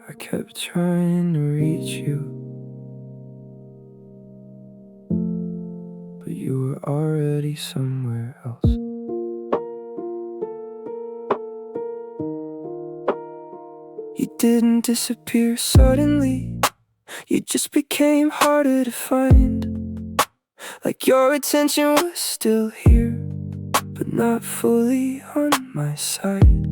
I kept trying to reach you, but you were already somewhere else. You didn't disappear suddenly, you just became harder to find. Like your attention was still here, but not fully on my side.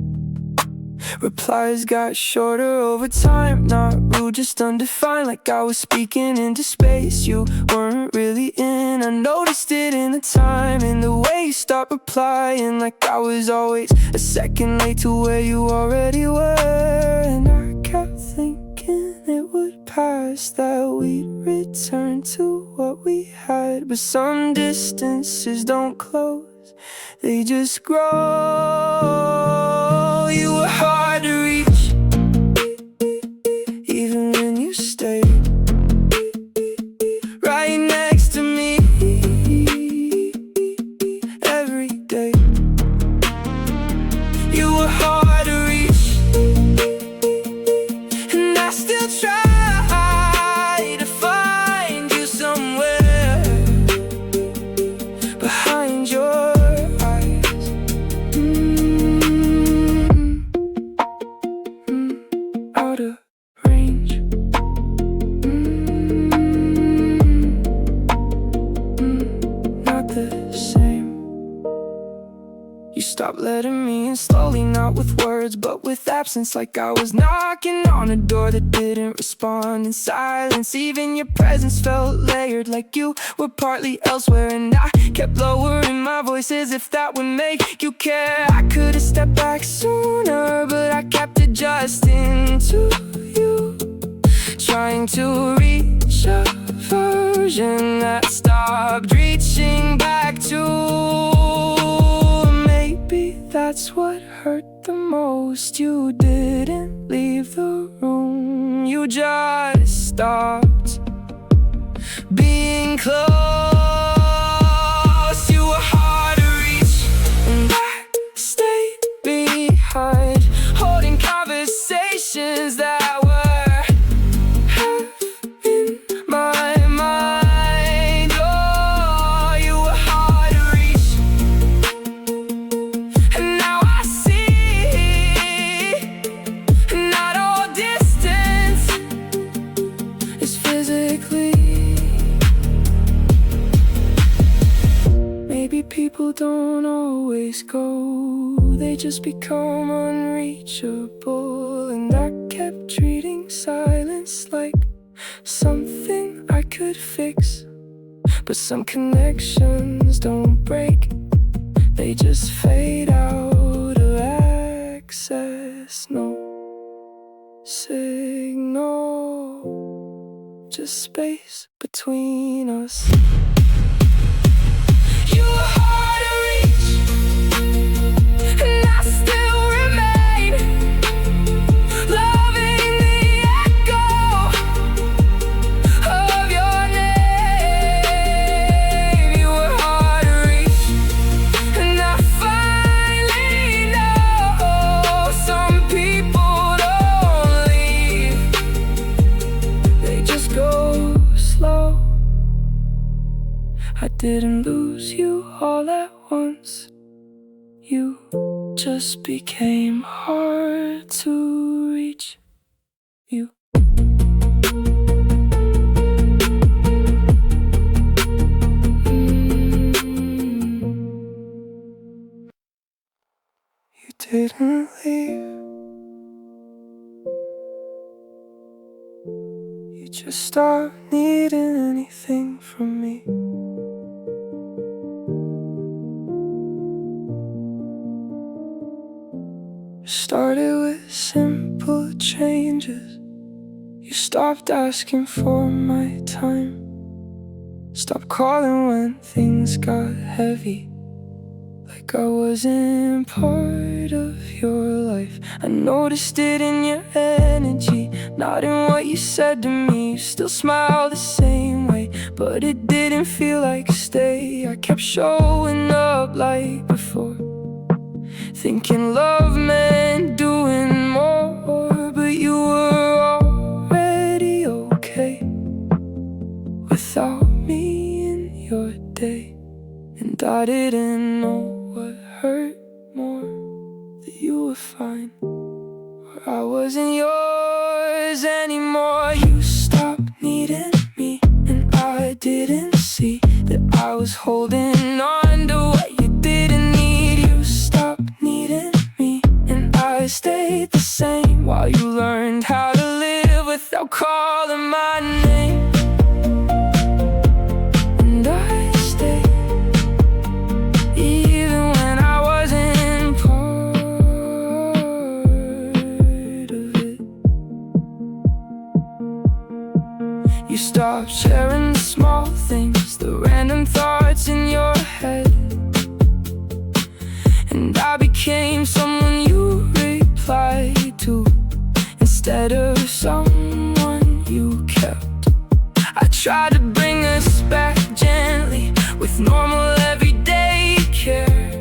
Replies got shorter over time, not rude, just undefined. Like I was speaking into space you weren't really in. I noticed it in the time, in the way you stopped replying. Like I was always a second late to where you already were. And I kept thinking it would pass, that we'd return to what we had. But some distances don't close, they just grow. You were hard to reach, even when you stayed right next to me every day. You were hard to reach, and I still try to find you somewhere behind your out of range. Not the same. You stopped letting me in slowly, not with words but with absence. Like I was knocking on a door that didn't respond in silence. Even your presence felt layered, like you were partly elsewhere. And I kept lowering my voice as if that would make you care. I could've stepped back sooner, but I kept adjusting to you, trying to reach a version that stopped reaching back to. Maybe that's what hurt the most. You didn't leave the room, you just stopped being close. You were hard to reach, and I stayed behind, holding conversations that were half in my mind. Oh, you were hard to reach, and now I see not all distance is physically. Maybe people don't always go, they just become unreachable. And I kept treating silence like something I could fix. But some connections don't break, they just fade out of access. No signal, just space between us. You were hard to reach, and I still remain, loving the echo of your name. You were hard to reach, and I finally know some people don't leave, they just go slow. I didn't lose you all at once, you just became hard to reach. You You didn't leave, you just stopped needing anything from me. Started with simple changes. You stopped asking for my time, stopped calling when things got heavy, like I wasn't part of your life. I noticed it in your energy, not in what you said to me. You still smile the same way, but it didn't feel like stay. I kept showing up like before, thinking love meant doing more, but you were I wasn't yours anymore. You stopped needing me, and I didn't see that I was holding on to what you didn't need. You stopped needing me, and I stayed the same while you learned how to live without calling my name. And I stayed even when I wasn't part of it. You stopped sharing the small things, the random thoughts in your head, and I became someone you replied to instead of someone you kept. I tried to bring us back gently with normal everyday care,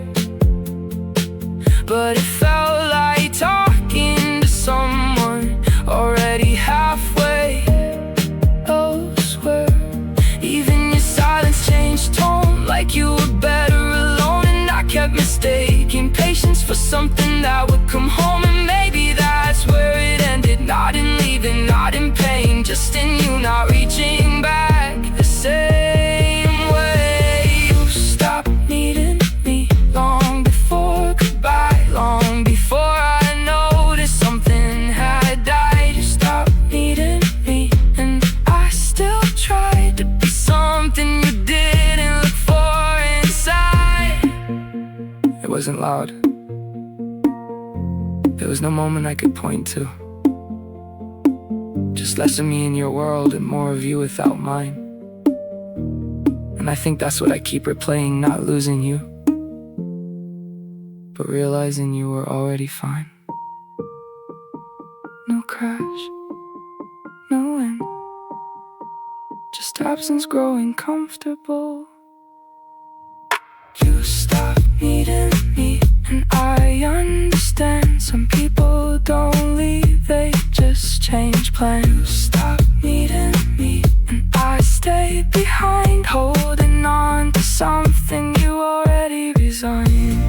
but it felt like talking to someone already halfway elsewhere. Even your silence changed tone, like you were better alone, and I kept mistaking patience for something that would come home. And maybe that's where it ended, not in leaving, not in pain, just in you not reaching back the same way. You stopped needing me long before goodbye, long before I noticed something had died. You stopped needing me, and I still tried to be something you didn't look for inside. It wasn't loud. There was no moment I could point to. Just less of me in your world and more of you without mine. And I think that's what I keep replaying, not losing you, but realizing you were already fine. No crash, no end, just absence growing comfortable. You stopped needing me, and I understand some people don't leave, they just change plans. You stopped needing me, and I stayed behind, holding on to something you already resigned.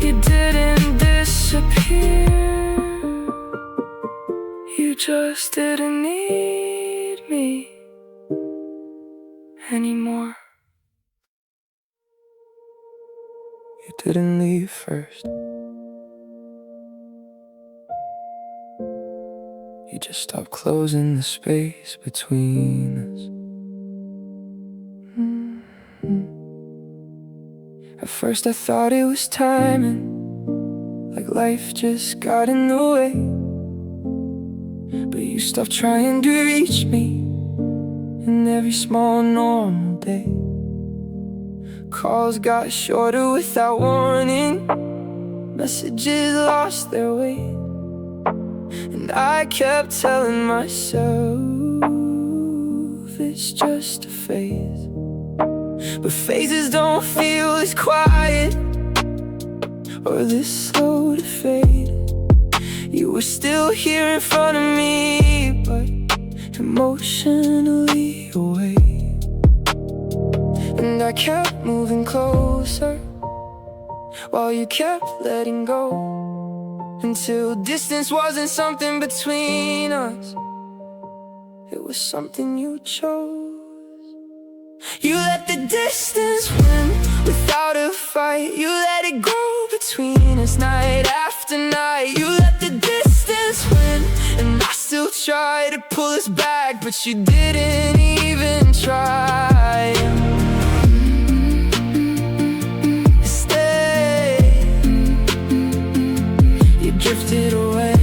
You didn't disappear, you just didn't need me anymore. You didn't leave first, you just stopped closing the space between us. At first I thought it was timing, like life just got in the way, but you stopped trying to reach me in every small normal day. Calls got shorter without warning, messages lost their way, and I kept telling myself it's just a phase. But phases don't feel as quiet or this slow to fade. You were still here in front of me, but emotionally away. And I kept moving closer while you kept letting go, until distance wasn't something between us, it was something you chose. You let the distance win without a fight, you let it grow between us night after night. You let the distance win, and I still try to pull us back, but you didn't even try. Stay, you drifted away.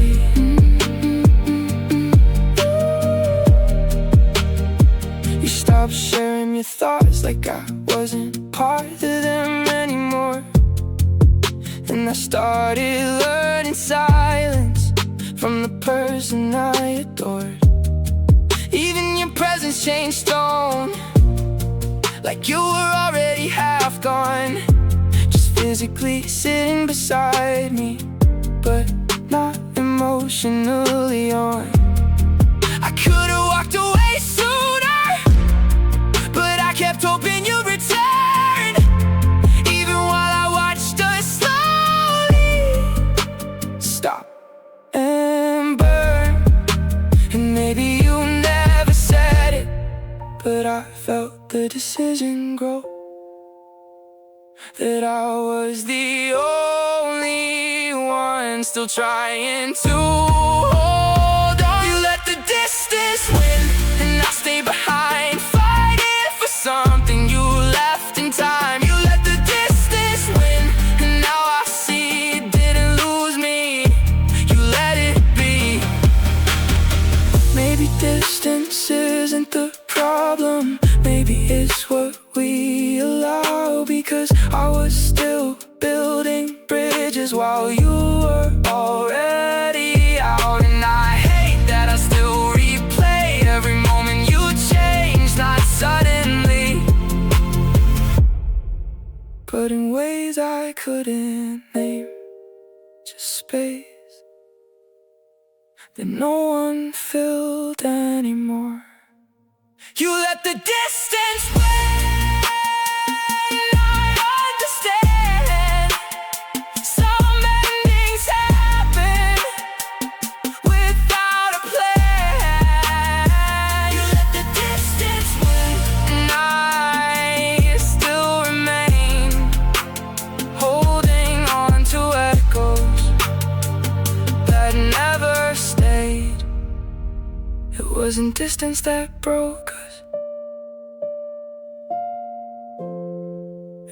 You stopped sharing your thoughts like I wasn't part of them anymore, and I started learning silence from the person I adored. Even your presence changed tone, like you were already half gone, just physically sitting beside me, but not emotionally on. I could've walked away sooner, but I kept hoping you'd return. Even while I watched that I was the only one still trying to hold on. You let the distance win, and I stay behind, fighting for something you left in time. You let the distance win, and now I see it didn't lose me. You let it be. Maybe distance isn't the problem, maybe it's what we allow, because I was still building bridges while you were already out. And I hate that I still replay every moment you changed, not suddenly, but in ways I couldn't name. Just space that no one filled anymore. You let the distance win, I understand. Some endings happen without a plan. You let the distance win, and I still remain, holding on to echoes that never stayed. It wasn't distance that broke us,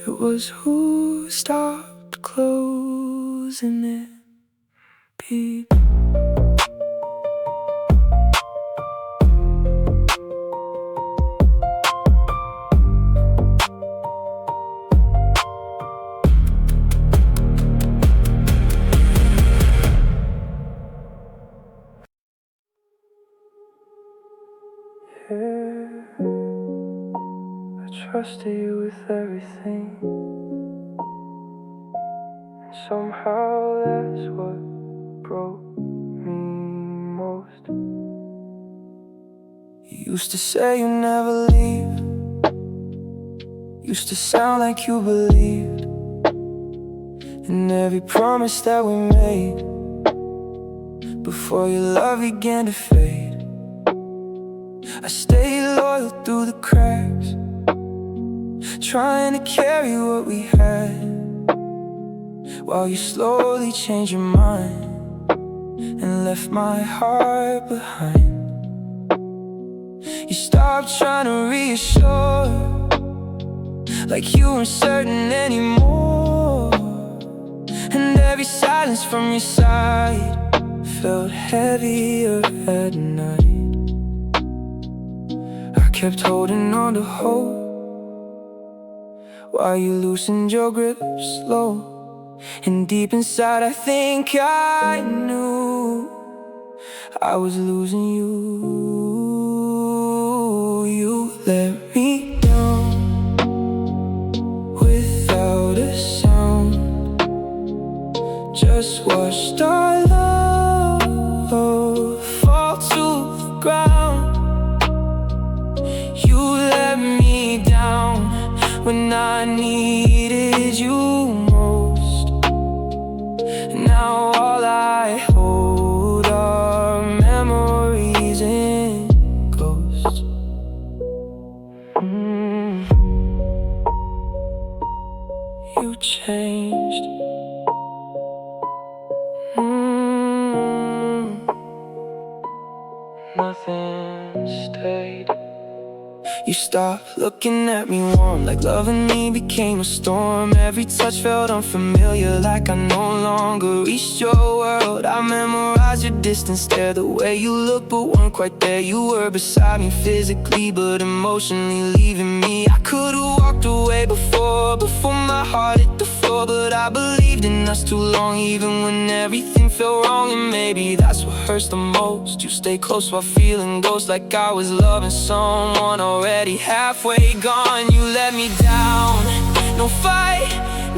it was who stopped closing it. Beat. Yeah, I trusted you with everything. Somehow that's what broke me most. You used to say you'd never leave, used to sound like you believed in every promise that we made before your love began to fade. I stayed loyal through the cracks, trying to carry what we had, while you slowly changed your mind and left my heart behind. You stopped trying to reassure, like you weren't certain anymore, and every silence from your side felt heavier at night. I kept holding on to hope while you loosened your grip slow, and deep inside I think I knew I was losing you. You let me down without a sound, just watched our love fall to the ground. You let me down when I needed you most. Now all I hold are memories and ghosts. You changed. Nothing stayed. You stopped looking at me warm, like loving me became a storm. Every touch felt unfamiliar, like I no longer reached your world. I memorized your distance there, the way you looked but weren't quite there. You were beside me physically, but emotionally leaving me. I could've walked away before my heart hit the floor, but I believed in us too long, even when everything felt wrong. And maybe that's what hurts the most. You stay close while feeling ghosts, like I was loving someone already halfway gone. You let me down. No fight,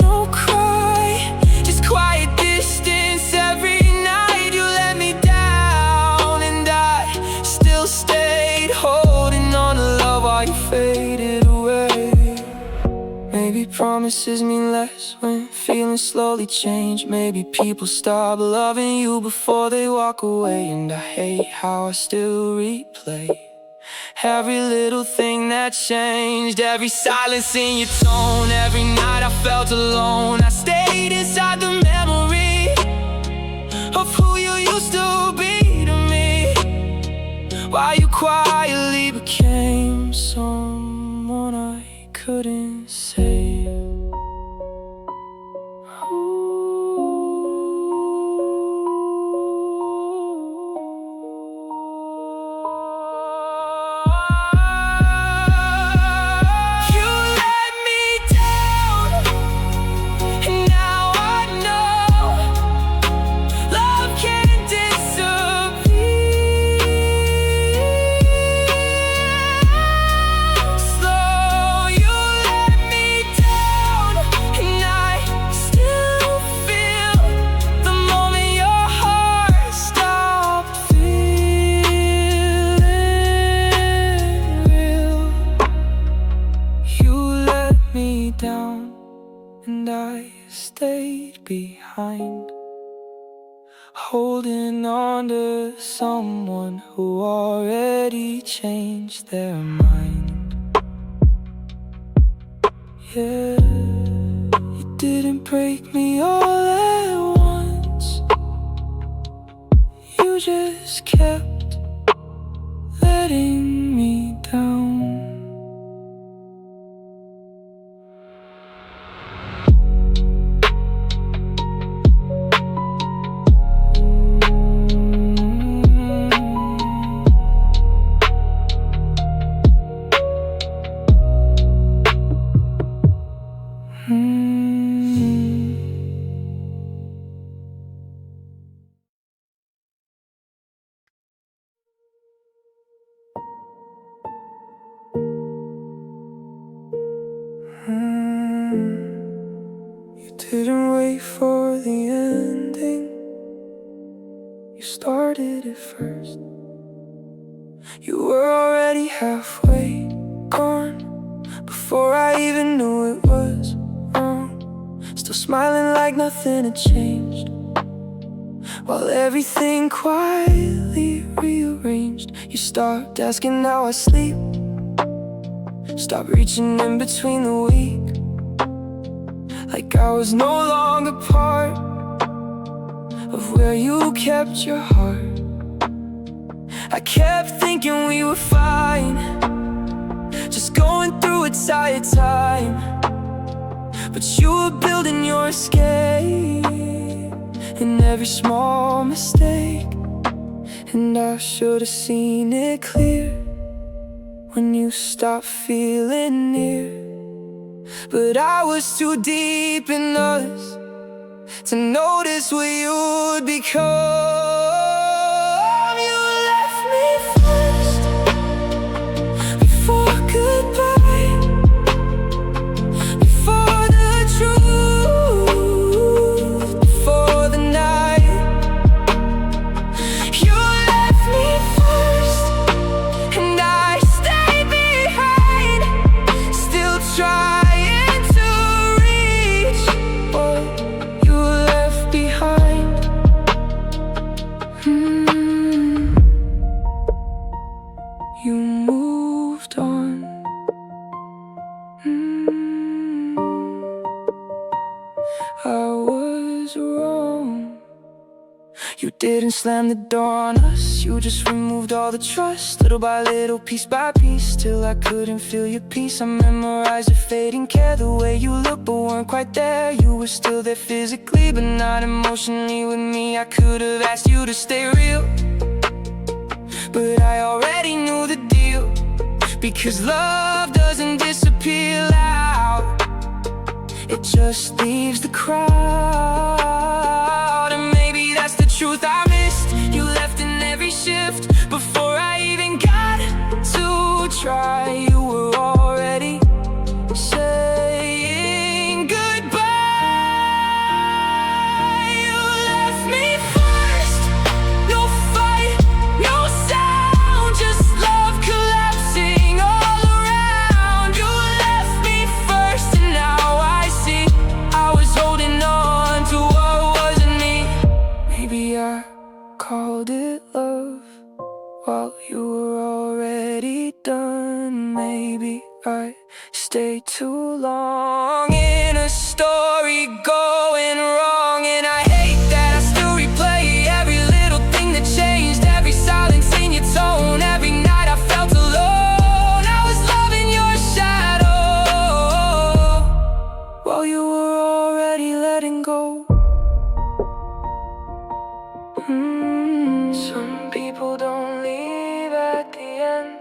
no cry, just quiet distance every night. You let me down, and I still stayed holding on to love while you faded away. Maybe promises mean less when feelings slowly change. Maybe people stop loving you before they walk away. And I hate how I still replay Every little thing that changed, every silence in your tone. Every night I felt alone. I stayed inside the memory of who you used to be to me, while you quietly became someone I couldn't save. Down, and I stayed behind, holding on to someone who already changed their mind. Yeah, you didn't break me all at once. You just kept letting me down. You didn't wait for the ending. You started it first. You were already halfway gone before I even knew it was wrong. Still smiling like nothing had changed, while everything quietly rearranged. You stopped asking how I sleep, stopped reaching in between the week, like I was no longer part of where you kept your heart. I kept thinking we were fine, just going through a tired time, but you were building your escape in every small mistake. And I should have seen it clear when you stopped feeling near, but I was too deep in us to notice what you'd become. You left me first before goodbye, before the truth, before the night. You left me first, and I stayed behind, still trying to reach what you left behind. You moved on. I was wrong. You didn't slam the door on us, you just removed all the trust, little by little, piece by piece, till I couldn't feel your peace. I memorized your fading care, the way you looked but weren't quite there. You were still there physically, but not emotionally with me. I could have asked you to stay real, but I already knew the deal, because love doesn't disappear loud, it just leaves the crowd. And maybe that's the truth I missed. You left in every shift before I even got to try. You were already saying goodbye. You left me first, no fight, no sound, just love collapsing all around. You left me first, and now I see I was holding on letting go. Some people don't leave at the end,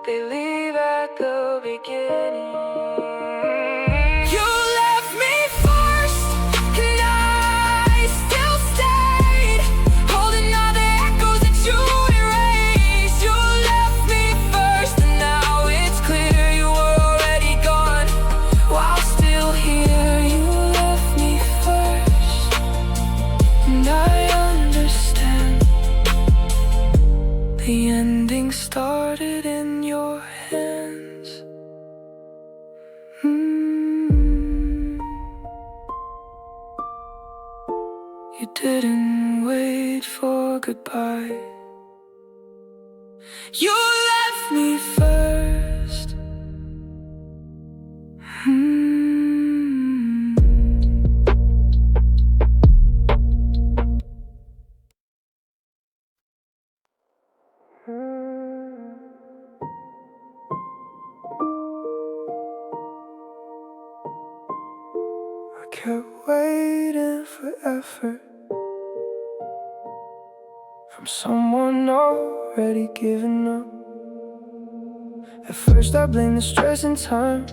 they leave at the beginning. You left me first, and I still stayed, holding all the echoes that you erased. You left me first, and now it's clear you were already gone. While still here, you left me first, and I understand. The ending started in your hands. You didn't wait for goodbye. You left me first. I kept waiting forever from someone already giving up. At first I blamed the stress and time,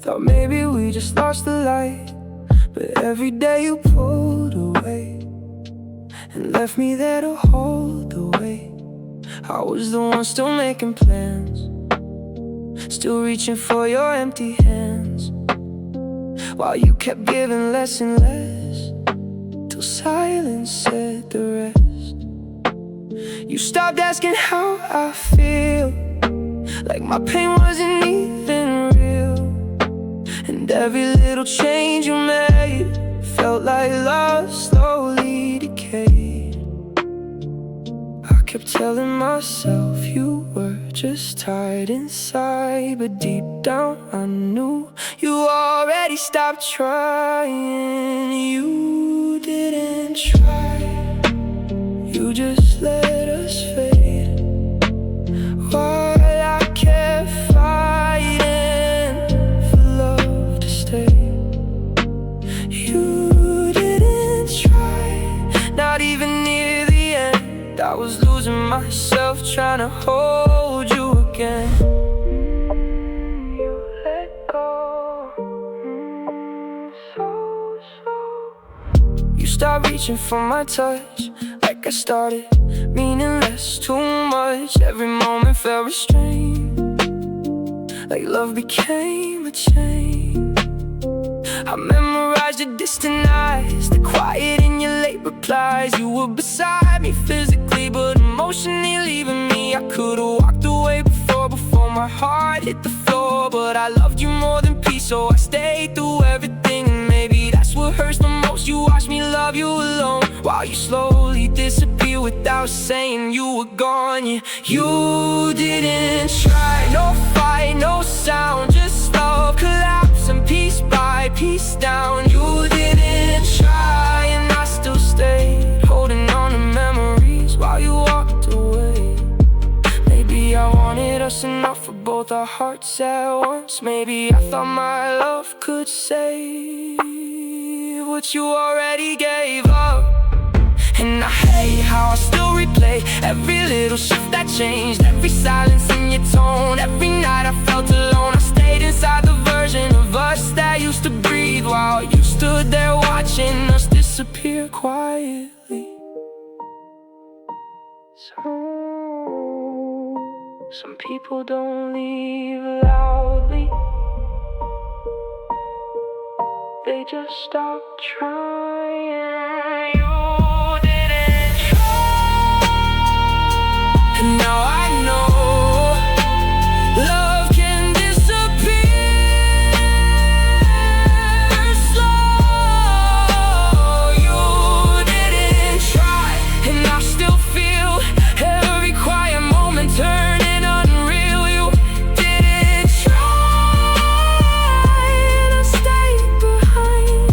thought maybe we just lost the light. But every day you pulled away and left me there to hold the weight. I was the one still making plans, still reaching for your empty hands, while you kept giving less and less, till silence said the rest. You stopped asking how I feel, like my pain wasn't even real. And every little change you made felt like love slowly decayed. I kept telling myself you were just tired inside, but deep down I knew you already stopped trying. You didn't try, you just let us fade, while I kept fighting for love to stay. You didn't try, not even near the end. I was losing myself trying to hold you again. You let go, so you stopped reaching for my touch, like I started meaning less, too much. Every moment felt restrained, like love became a chain. I memorized your distant eyes, the quiet in your late replies. You were beside me physically, but emotionally leaving me. I could've walked away before my heart hit the floor, but I loved you more than peace, so I stayed through everything. And maybe that's what hurts the most. You watched me love you alone, while you slowly disappear without saying you were gone. Yeah, you didn't try, no fight, no sound, just love collapsing piece by piece down. You didn't try, and I still stayed, holding on to memories while you walked away. Maybe I wanted us enough for both our hearts at once. Maybe I thought my love could save what you already gave up. And I hate how I still replay every little shift that changed, every silence in your tone. Every night I felt alone, I stayed inside the version of us that used to breathe, while you stood there watching us disappear quietly. Some people don't leave loudly, they just stop trying. You didn't try, and now I know love can disappear slow. You didn't try, and I still feel every quiet moment turning unreal. You didn't try, and I stayed behind,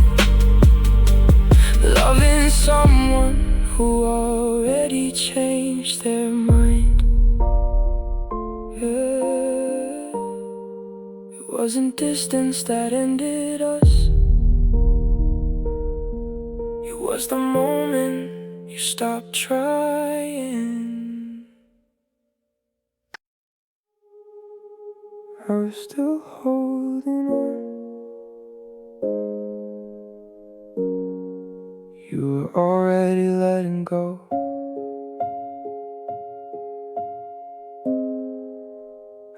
loving someone who already changed their mind. Yeah. It wasn't distance that ended us, was the moment you stopped trying. I was still holding on. You were already letting go.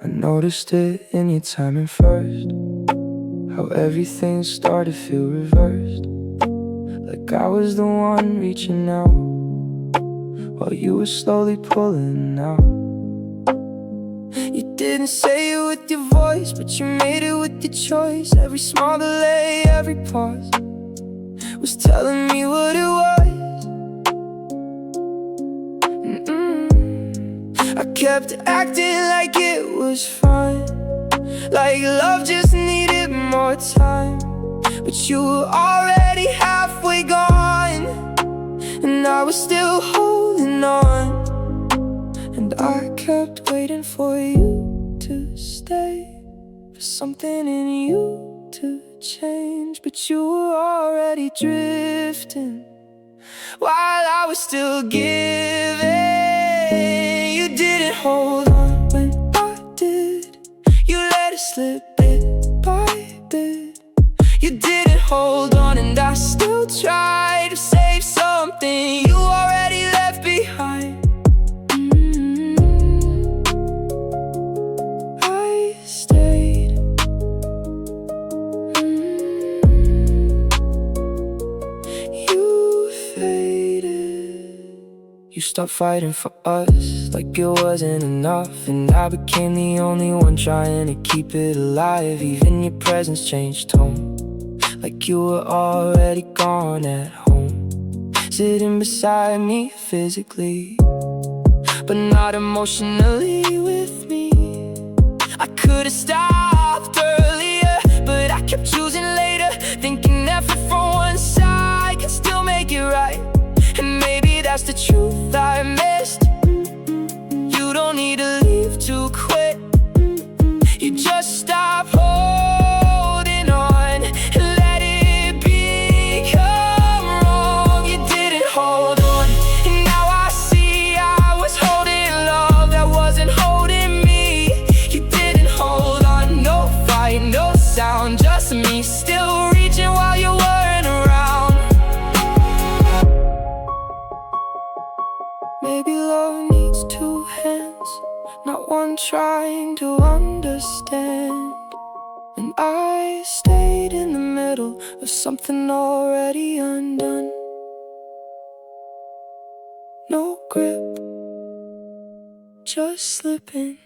I noticed it in your timing first, how everything started to feel reversed. Like I was the one reaching out, while you were slowly pulling out. You didn't say it with your voice, but you made it with your choice. Every small delay, every pause was telling me what it was. I kept acting like it was fine, like love just needed more time. But you were already halfway gone, and I was still holding on. And I kept waiting for you to stay, for something in you to change. But you were already drifting, while I was still giving. You didn't hold on when I did. You let it slip bit by bit. You didn't hold on, and I still tried to save something you already left behind. I stayed. You faded. You stopped fighting for us like it wasn't enough, and I became the only one trying to keep it alive. Even your presence changed tone, like you were already gone at home, sitting beside me physically, but not emotionally with me. I could've stopped earlier, but I kept choosing later, thinking effort from one side can still make it right. And maybe that's the truth I missed. You don't need to leave to quit. You just stop holding on and let it become wrong. You didn't hold on, and now I see I was holding love that wasn't holding me. You didn't hold on, no fight, no sound, just me still reaching while you weren't around. Maybe love needs two hands, not one trying to understand. And I stayed in the middle of something already undone. No grip, just slipping.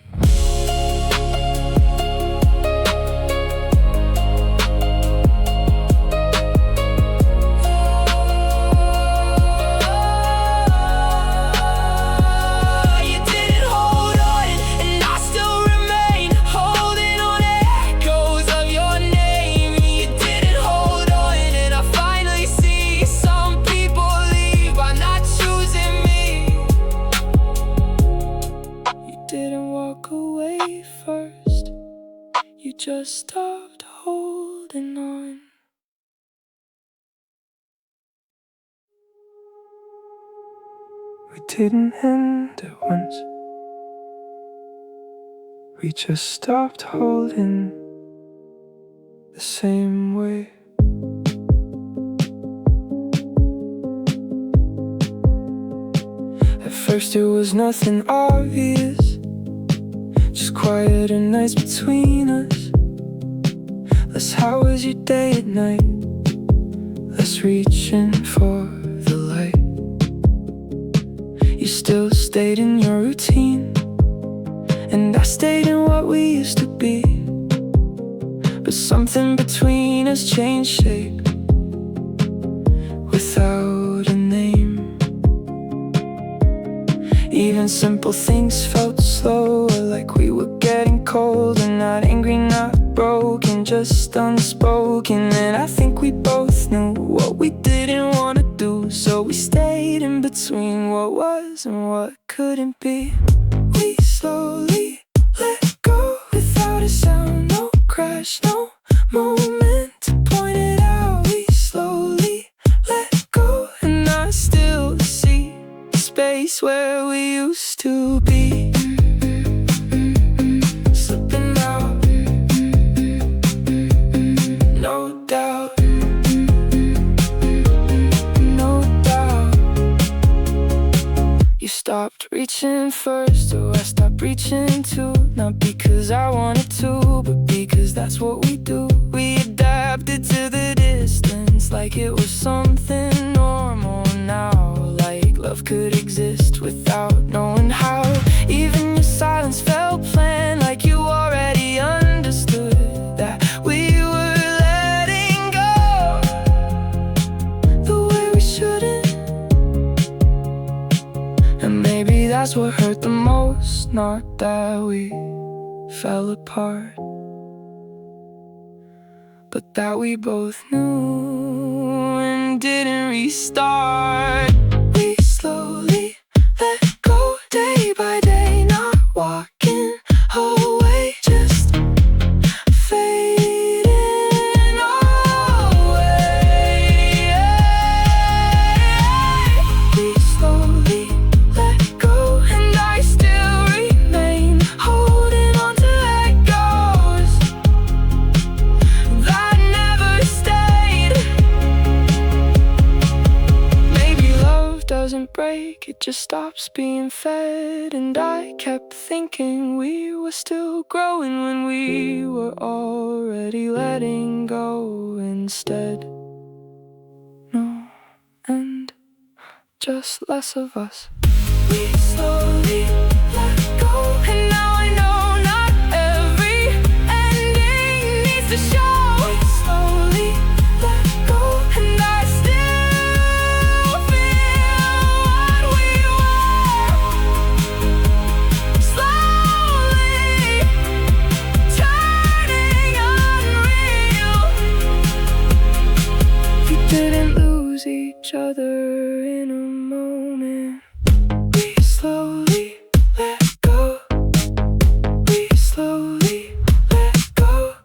Didn't walk away first, you just stopped holding on. We didn't end at once, we just stopped holding the same way. At first it was nothing obvious, just quieter nights between us. Less how was your day at night, less reaching for the light. You still stayed in your routine, and I stayed in what we used to be. But something between us changed shape, without a name. Even simple things felt slower, like we were getting colder. Not angry, not broken, just unspoken. And I think we both knew what we didn't want to do, so we stayed in between what was and what couldn't be. We slowly let go without a sound, no crash, no moment to point it out. We slowly let go, and to be. Slipping out, no doubt, no doubt. You stopped reaching first, so I stopped reaching too. Not because I wanted to, but because that's what we do. We adapted to the distance like it was something normal now. Like love could exist without knowing how. Even your silence felt planned, like you already understood that we were letting go the way we shouldn't. And maybe that's what hurt the most, not that we fell apart, but that we both knew and didn't restart. We slowly let go day by day, not walking away, just fading away. We slowly let go, and I still remain holding on to echoes that never stayed. Maybe love doesn't break, it just stops being fed. And I kept thinking we were still growing when we were already letting go instead. No, and just less of us. We slowly let go, and now I know not every ending needs to show. We slowly let go, and I still feel what we were. Slowly turning unreal. We didn't lose each other in a moment. We slowly let go. We slowly let go.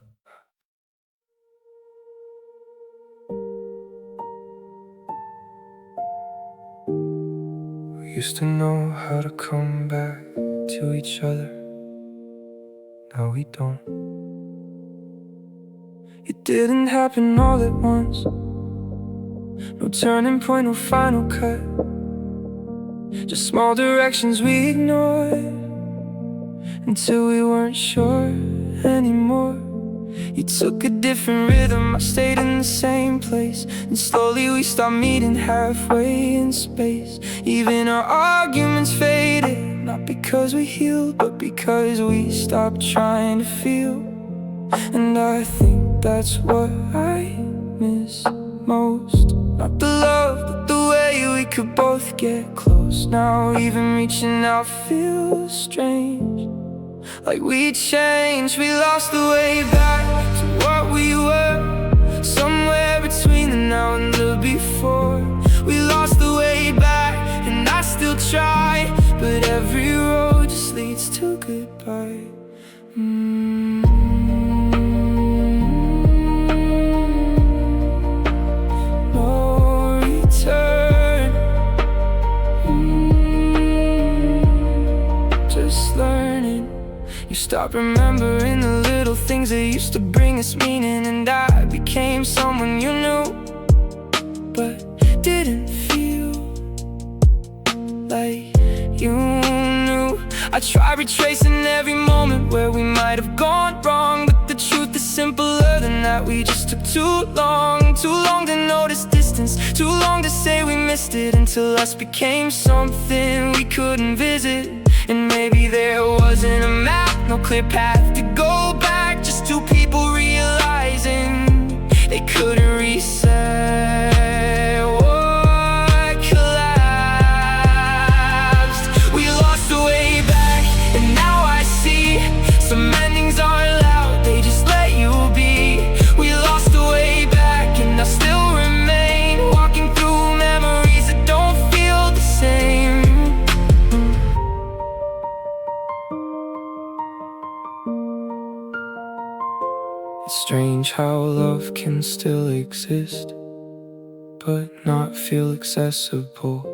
We used to know how to come back to each other. Now we don't. It didn't happen all at once. No turning point, no final cut. Just small directions we ignored until we weren't sure anymore. You took a different rhythm, I stayed in the same place, and slowly we stopped meeting halfway in space. Even our arguments faded, not because we healed, but because we stopped trying to feel. And I think that's what I miss most. Not the love, but the way we could both get close. Now even reaching out feels strange, like we changed. We lost the way back to what we were, somewhere between the now and the before. We lost the way back, and I still try, but every road just leads to goodbye. You stopped remembering the little things that used to bring us meaning, and I became someone you knew, but didn't feel like you knew. I tried retracing every moment where we might have gone wrong, but the truth is simpler than that. We just took too long to notice distance, too long to say we missed it, until us became something we couldn't visit. And maybe there wasn't a map, no clear path to go back, just two people realizing they couldn't reset what collapsed. We lost the way back, and now I see some endings aren't loud, they just let you be. We lost the way back, and I still remain walking through memories that don't feel the same. It's strange how love can still exist, but not feel accessible.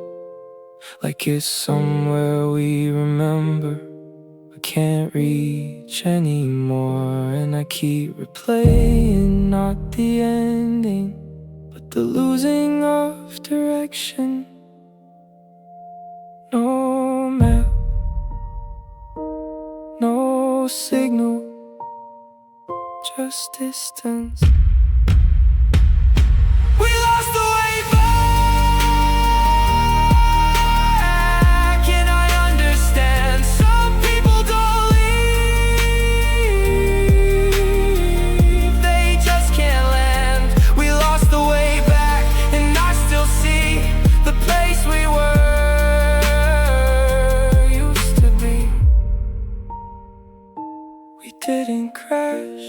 like it's somewhere we remember but can't reach anymore. And I keep replaying not the ending, but the losing of direction. No map, no signal, just distance. We lost the way back, and I understand some people don't leave, they just can't land. We lost the way back, and I still see the place we were used to be. We didn't crash,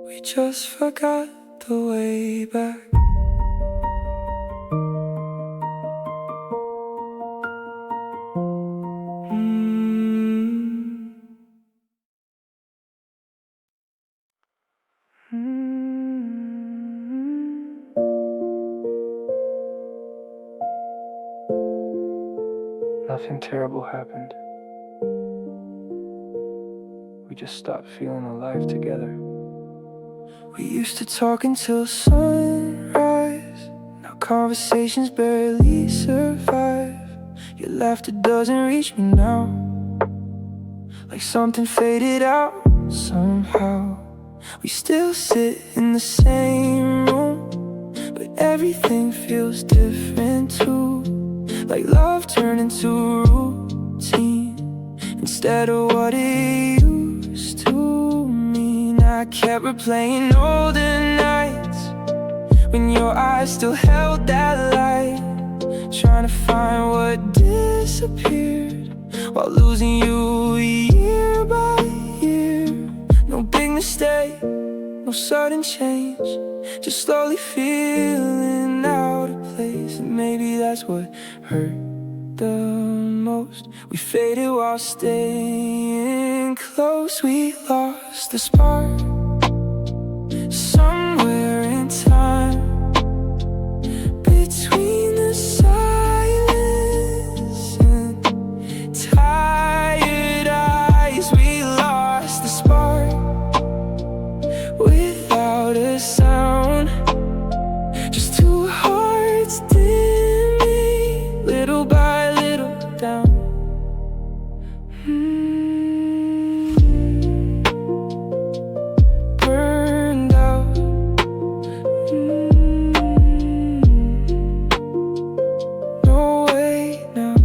we just forgot the way back. Nothing terrible happened. We just stopped feeling alive together. We used to talk until sunrise. Now conversations barely survive. Your laughter doesn't reach me now, like something faded out somehow. We still sit in the same room, but everything feels different too. Like love turned into routine instead of what it used to mean. I kept replaying older nights when your eyes still held that light, trying to find what disappeared while losing you year by year. No big mistake, no sudden change, just slowly feeling out of place. And maybe that's what hurt the most. We faded while staying close. We lost the spark somewhere in time, between the silence and tired eyes. We lost the spark without a sound, just two hearts dimming little by little down. Burned out. No way now.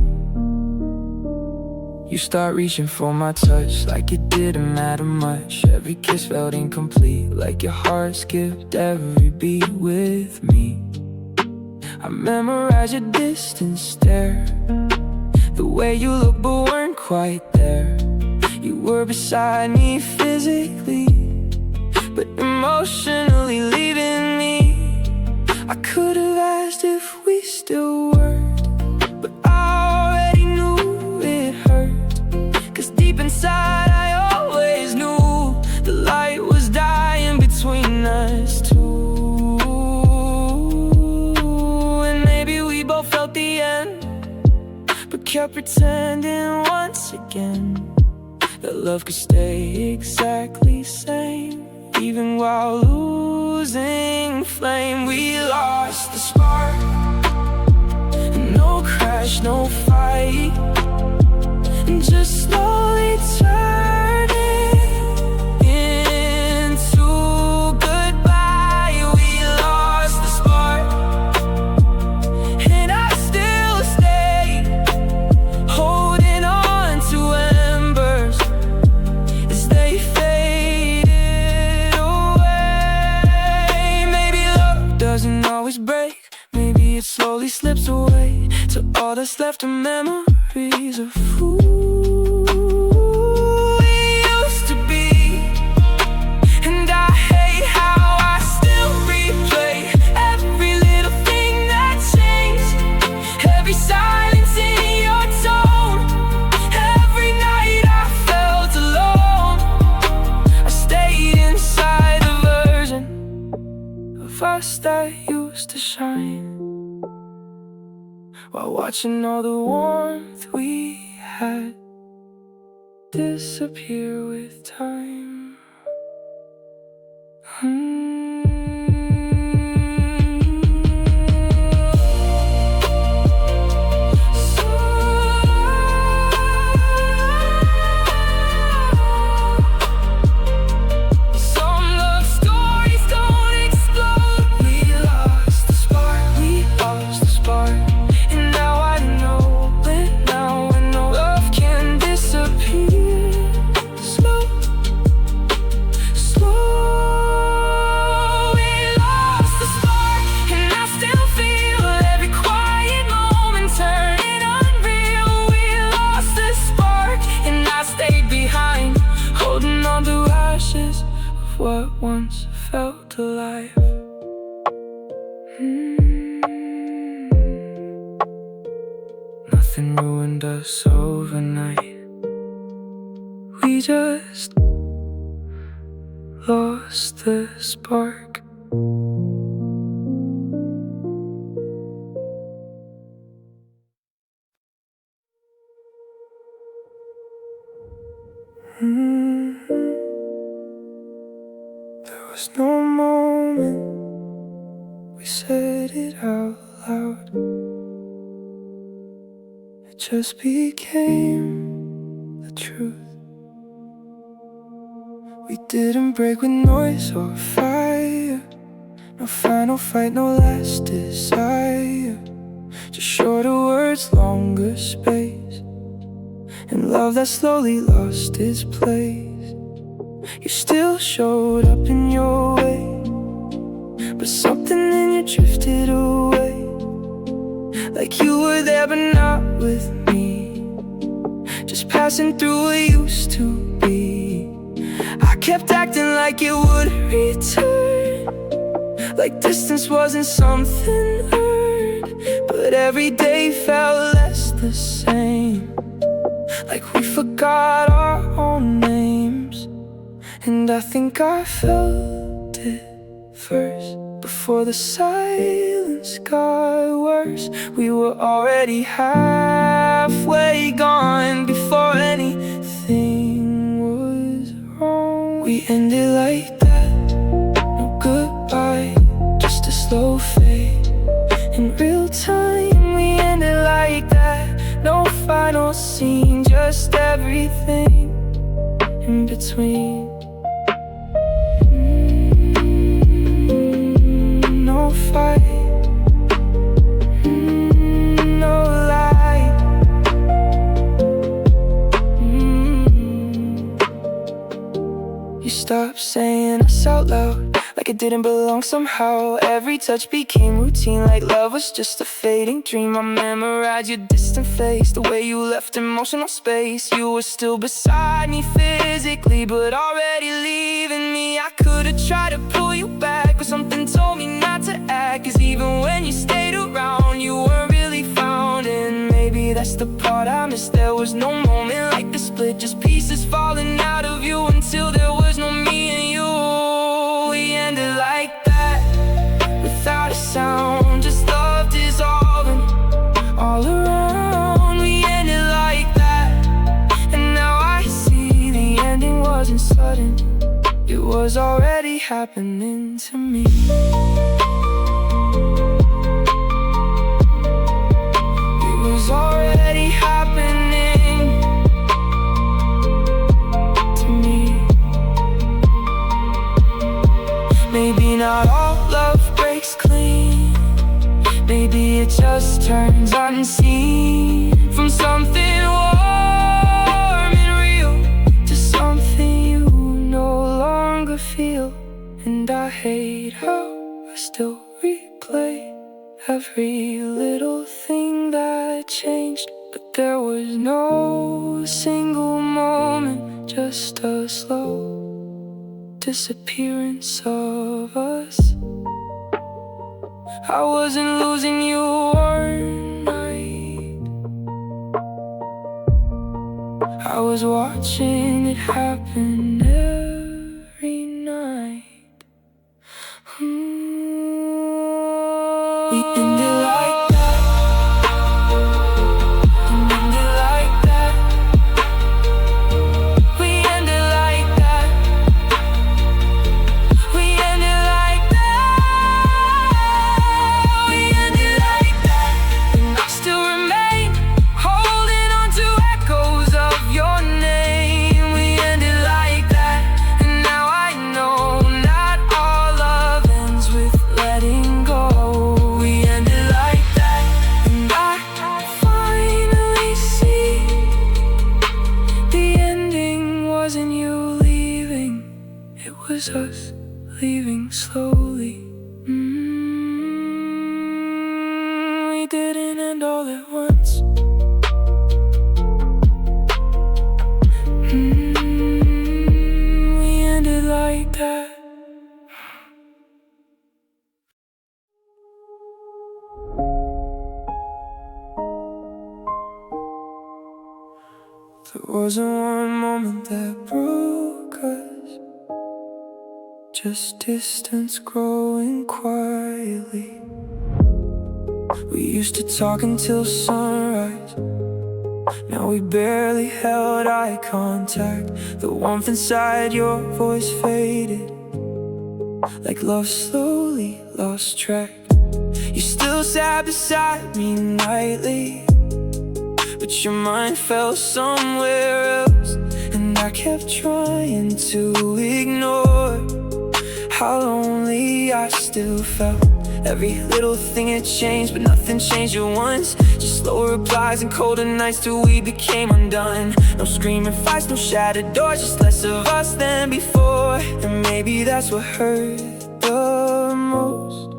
You start reaching for my touch like it didn't matter much. Every kiss felt incomplete, like your heart skipped every beat with me. I memorize your distant stare, the way you look but weren't quite there. You were beside me physically, but emotionally leaving me. I could have asked if we still were, but I already knew it hurt. Cause deep inside I always knew the light was dying between us two. And maybe we both felt the end, but kept pretending once again that love could stay exactly same, even while losing flame. We lost the spark, no crash, no fight, just slowly turning into goodbye. We lost the spark, and I still stay holding on to embers as they faded away. Maybe love doesn't always break, maybe it slowly slips away, till all that's left are memories of who we used to be. And I hate how I still replay every little thing that changed, every silence in your tone, every night I felt alone. I stayed inside the version of us that used to shine, while watching all the warmth we had disappear with time. What once felt alive. Nothing ruined us overnight. We just lost the spark. There was no moment we said it out loud. It just became the truth. We didn't break with noise or fire. No final fight, no last desire. Just shorter words, longer space, and love that slowly lost its place. You still showed up in your way, but something in you drifted away. Like you were there but not with me, just passing through what used to be. I kept acting like it would return, like distance wasn't something earned. But every day felt less the same, like we forgot our own names. And I think I felt it first, before the silence got worse. We were already halfway gone, before anything was wrong. We ended like that, no goodbye, just a slow fade. In real time we ended like that, no final scene, just everything in between. No fight, no lie. You stopped saying us out loud, like it didn't belong somehow. Every touch became routine, like love was just a fading dream. I memorized your distant face, the way you left emotional space. You were still beside me physically, but already leaving me. I could've tried to pull you back, but something told me not to act. Cause even when you stayed around, you weren't really found. And maybe that's the part I missed. There was no moment like the split, just pieces falling out of you, until there was no me and you. We ended like that, without a sound, just love dissolving all around. We ended like that, and now I see the ending wasn't sudden, it was already happening to me. It was already happening to me. Maybe not all love breaks clean, maybe it just turns unseen. From something warm and real to something you no longer feel. And I hate how I still replay every little thing that changed. But there was no single moment, just a slow disappearance of us. I wasn't losing you overnight, I was watching it happen every night. We ended like that, There wasn't one moment that broke us, just distance growing quietly. We used to talk until sunrise. Now we barely held eye contact. The warmth inside your voice faded, like love slowly lost track. You still sat beside me nightly, but your mind fell somewhere else. And I kept trying to ignore how lonely I still felt. Every little thing had changed, but nothing changed at once. Just slow replies and colder nights till we became undone. No screaming fights, no shattered doors, just less of us than before. And maybe that's what hurt the most.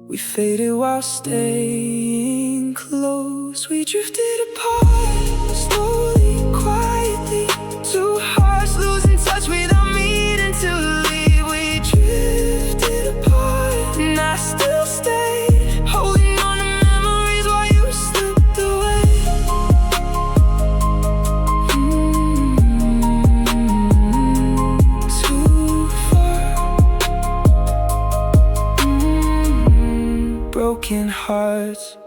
We faded while staying close. We drifted apart, slowly, quietly. Two hearts losing touch without meaning to leave. We drifted apart, and I still stayed, holding on to memories while you slipped away. Too far. Broken hearts.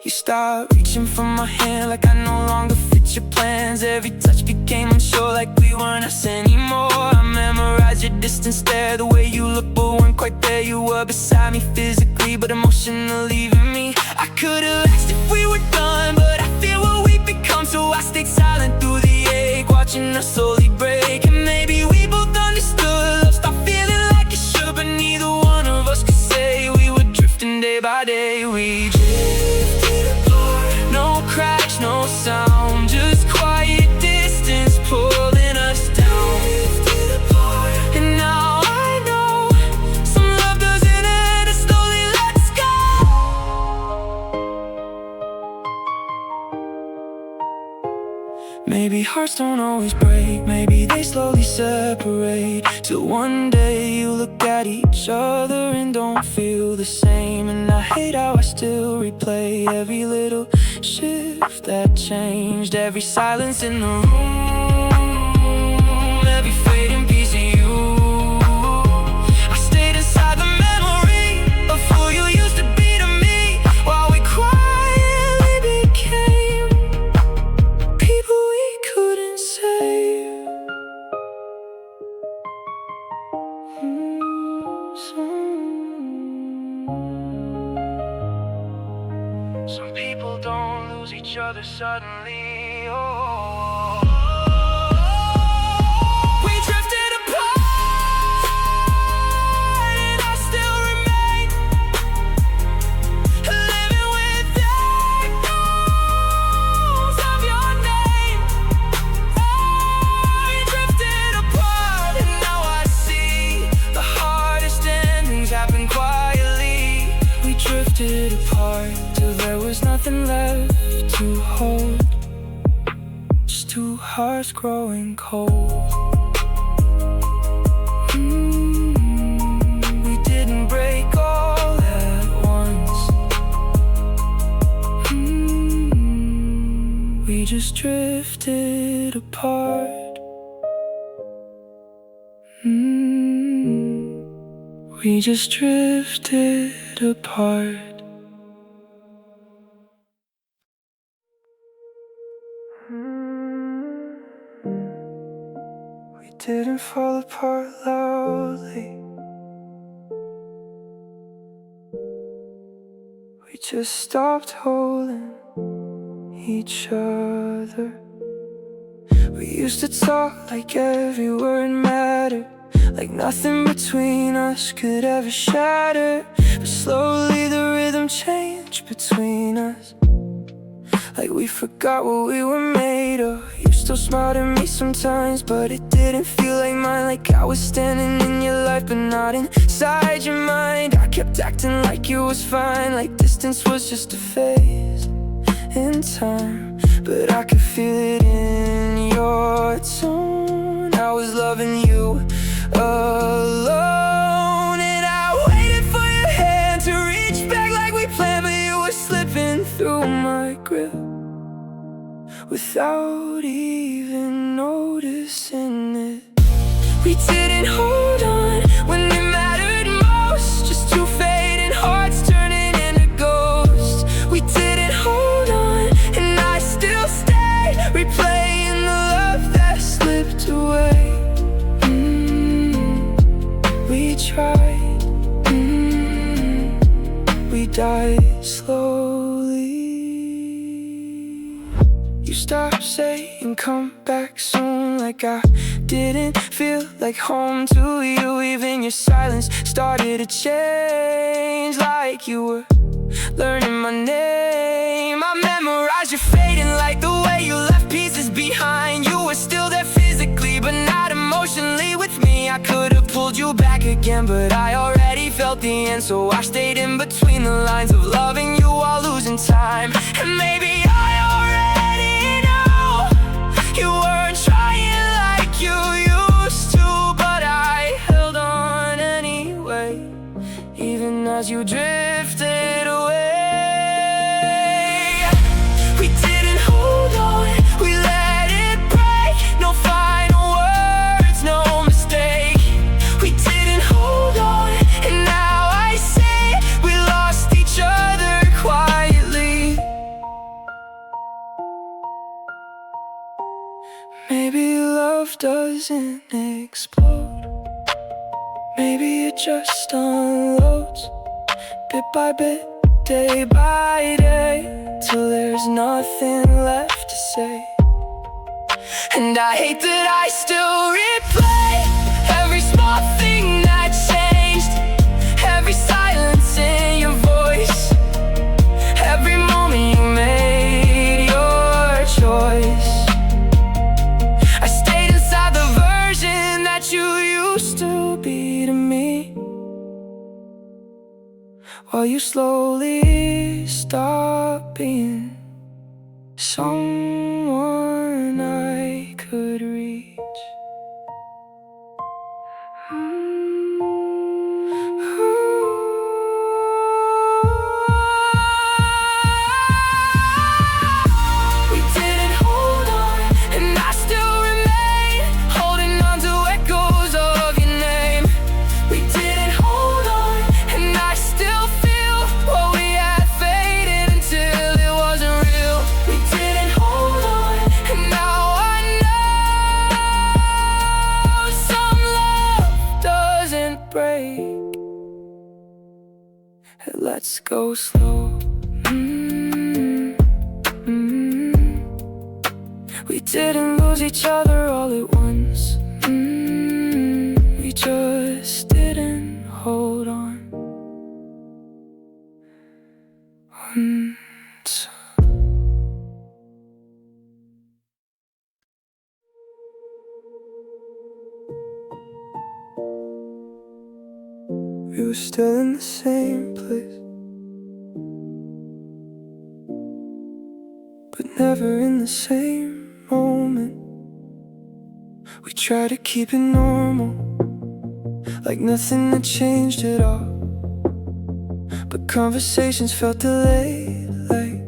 You stopped reaching for my hand like I no longer fit your plans. Every touch became unsure, like we weren't us anymore. I memorized your distant stare, the way you looked but weren't quite there. You were beside me physically, but emotionally leaving me. I could've asked if we were done, but I fear what we've become, so I stayed silent through the ache, watching us slowly break. And maybe we both understood love stopped feeling like it should, but neither one of us could say we were drifting day by day. We drifted apart, no cracks, no sound, just quiet distance pulling us down. Drifted apart, and now I know some love doesn't end, it slowly lets go. Maybe hearts don't always break, maybe they slowly separate, till one day you look at each other and don't feel the same. And I hate how I still replay every little shift that changed, every silence in the room, every fading piece of you. I stayed inside the memory of who you used to be to me, while we quietly became people we couldn't save. Some people don't lose each other suddenly. Oh, we drifted apart, and I still remain living with echoes of your name. Oh, we drifted apart, and now I see the hardest endings happen quietly. We drifted apart till there was nothing left to hold, just two hearts growing cold. We didn't break all at once. We just drifted apart. We just drifted apart. We didn't fall apart loudly. We just stopped holding each other. We used to talk like every word mattered, like nothing between us could ever shatter. But slowly the rhythm changed between us, like we forgot what we were made of. You still smiled at me sometimes, but it didn't feel like mine. Like I was standing in your life, but not inside your mind. I kept acting like it was fine, like distance was just a phase in time. But I could feel it in your tone. I was loving you alone, and I waited for your hand to reach back like we planned, but you were slipping through my grip without even noticing it. We didn't hold on when it mattered most, just two fading hearts turning into ghosts. We didn't hold on, and I still stay, replaying the love that slipped away. We tried, we died slowly. You stopped saying come back soon, like I didn't feel like home to you. Even your silence started to change, like you were learning my name. I memorized your fading light, the way you left pieces behind. You were still there physically, but not emotionally with me. I could have pulled you back again, but I already felt the end. So I stayed in between the lines of loving you while losing time. And maybe I already know you weren't trying like you used to, but I held on anyway, even as you drifted away. We didn't hold on, we let it break. No final words, no mistake. We didn't hold on, and now I say we lost each other quietly. Maybe love doesn't explode, maybe it just unloads, bit by bit, day by day, till there's nothing left to say. And I hate that I still replay every small thing that changed, every silence in your voice, every moment you made your choice. I stayed inside the version that you used to be to me, while you slowly stopped being someone I could reach. We didn't hold on, and I still remain, holding on to echoes of your name. We didn't hold on, and I still feel what we had faded until it wasn't real. We didn't hold on, and now I know some love doesn't break. Let's go slow. We didn't lose each other all at once. We just didn't hold on once. We were still in the same place, but never in the same moment. We tried to keep it normal, like nothing had changed at all. But conversations felt delayed, like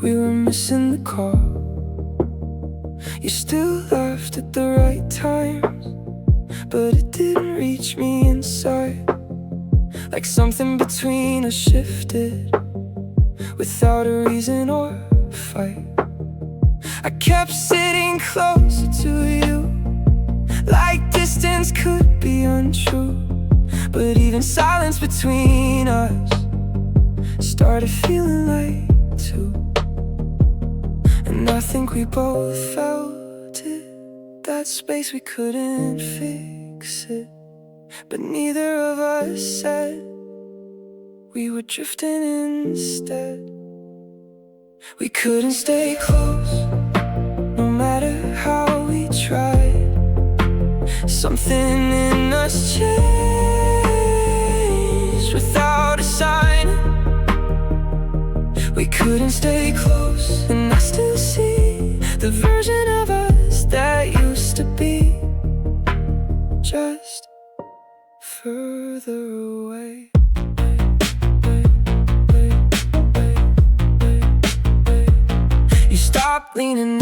we were missing the call. You still laughed at the right times, but it didn't reach me inside. Like something between us shifted, without a reason or a fight. I kept sitting closer to you, like distance could be untrue. But even silence between us started feeling like two. And I think we both felt it, that space we couldn't fix it. But neither of us said, we were drifting instead. We couldn't stay close, no matter how we tried. Something in us changed without a sign. We couldn't stay close, and I still see the version of us that used to be, just further away. You stopped leaning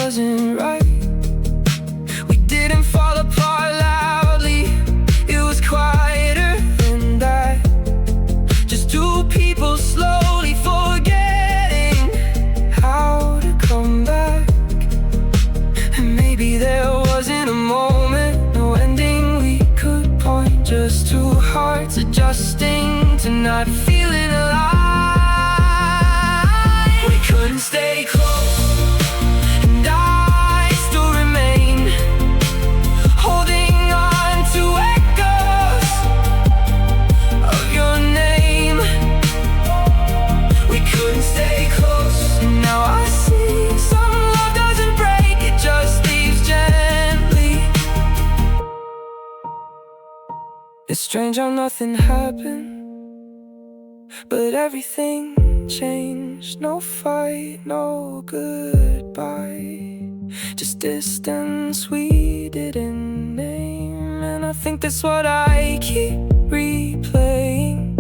wasn't right. We didn't fall apart loudly, it was quieter than that. Just two people slowly forgetting how to come back. And maybe there wasn't a moment, no ending we could point. Just two hearts adjusting to not feeling alive. We couldn't stay close, and I still remain holding on to echoes of your name. We couldn't stay close, and now I see some love doesn't break, it just leaves gently. It's strange how nothing happened, but everything changed. No fight, no goodbye, just distance we didn't name. And I think that's what I keep replaying.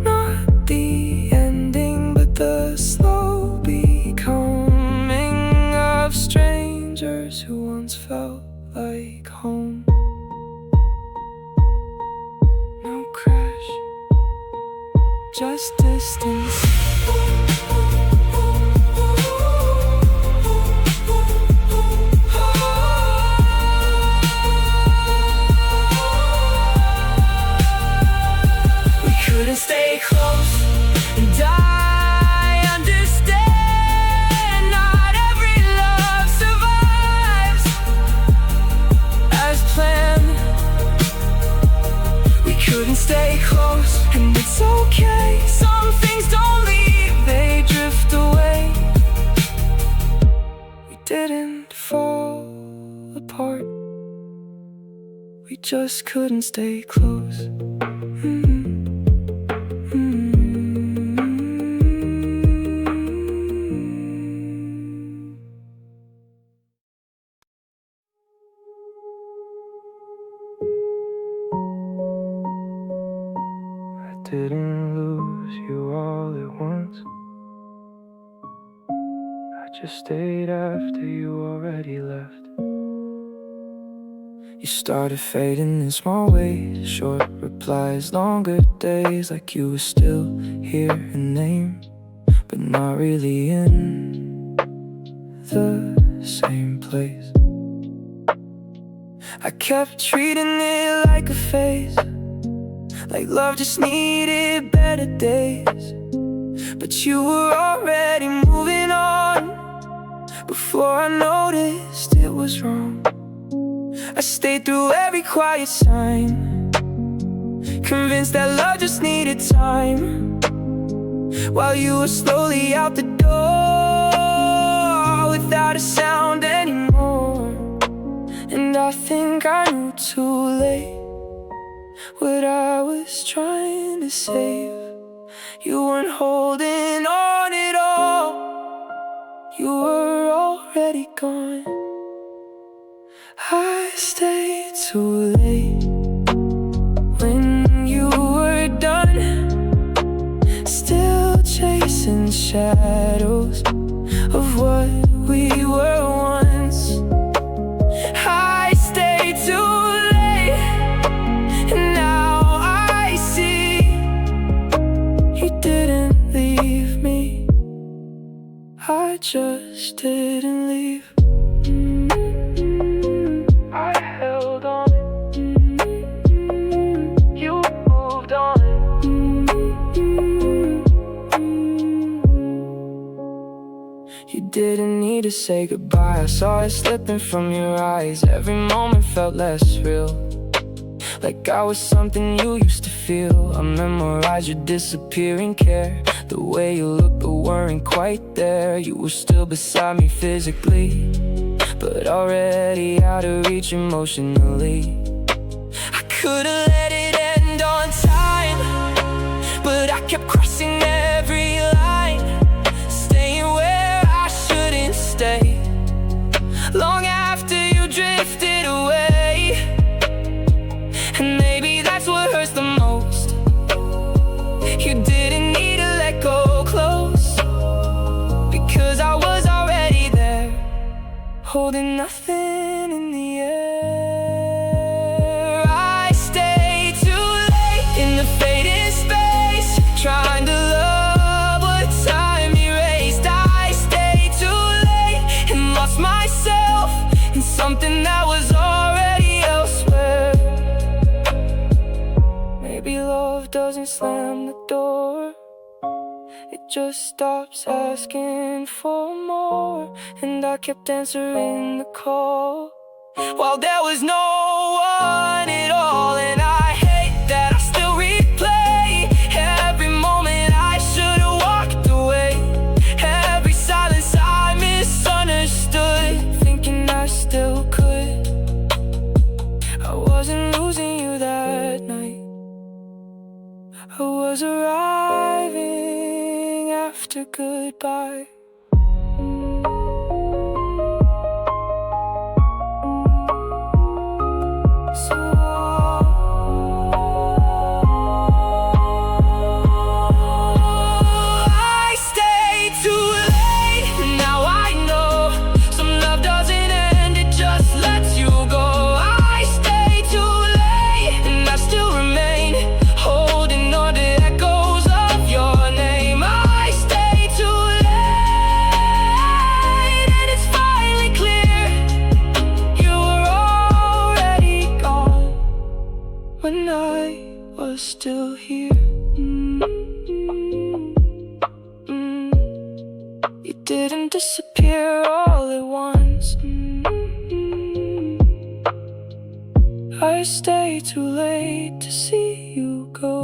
Not the ending, but the slow becoming of strangers who once felt like home. No crash, just distance. We couldn't stay close, and I understand not every love survives as planned. We couldn't stay close, and it's okay. Some things don't leave, they drift away. We didn't fall apart, we just couldn't stay close. I didn't lose you all at once, I just stayed after you already left. You started fading in small ways, short replies, longer days, like you were still here in name, but not really in the same place. I kept treating it like a phase, like love just needed better days. But you were already moving on before I noticed it was wrong. I stayed through every quiet sign, convinced that love just needed time, while you were slowly out the door without a sound anymore. And I think I knew too late what I was trying to save. You weren't holding on at all, you were already gone. I stayed too late when you were done, still chasing shadows of what we were once. I stayed too late, and now I see you didn't leave me, I just didn't leave. I held on, you moved on. You didn't need to say goodbye, I saw it slipping from your eyes. Every moment felt less real, like I was something you used to feel. I memorized your disappearing care, the way you looked but weren't quite there. You were still beside me physically, but already out of reach emotionally. I could've let it end on time, but I kept crossing every line, staying where I shouldn't stay, long after you drifted away. And maybe that's what hurts the most, you didn't need to let go close, because I was already there. holding nothing in the air. I stay too late in the fading space, trying to love what time erased. I stay too late and lost myself in something that was already elsewhere. Maybe love doesn't slam the door, it just stops asking for more. And I kept answering the call while there was no one at all. And I hate that I still replay every moment I should have walked away, every silence I misunderstood, thinking I still could. I wasn't losing you that night, I was arriving after goodbye. So I stayed too late, now I know some love doesn't end, it just lets you go. I stayed too late and I still remain, holding on to echoes of your name. I stayed too late and it's finally clear, you were already gone when I was still here. You didn't disappear all at once. I stayed too late to see you go.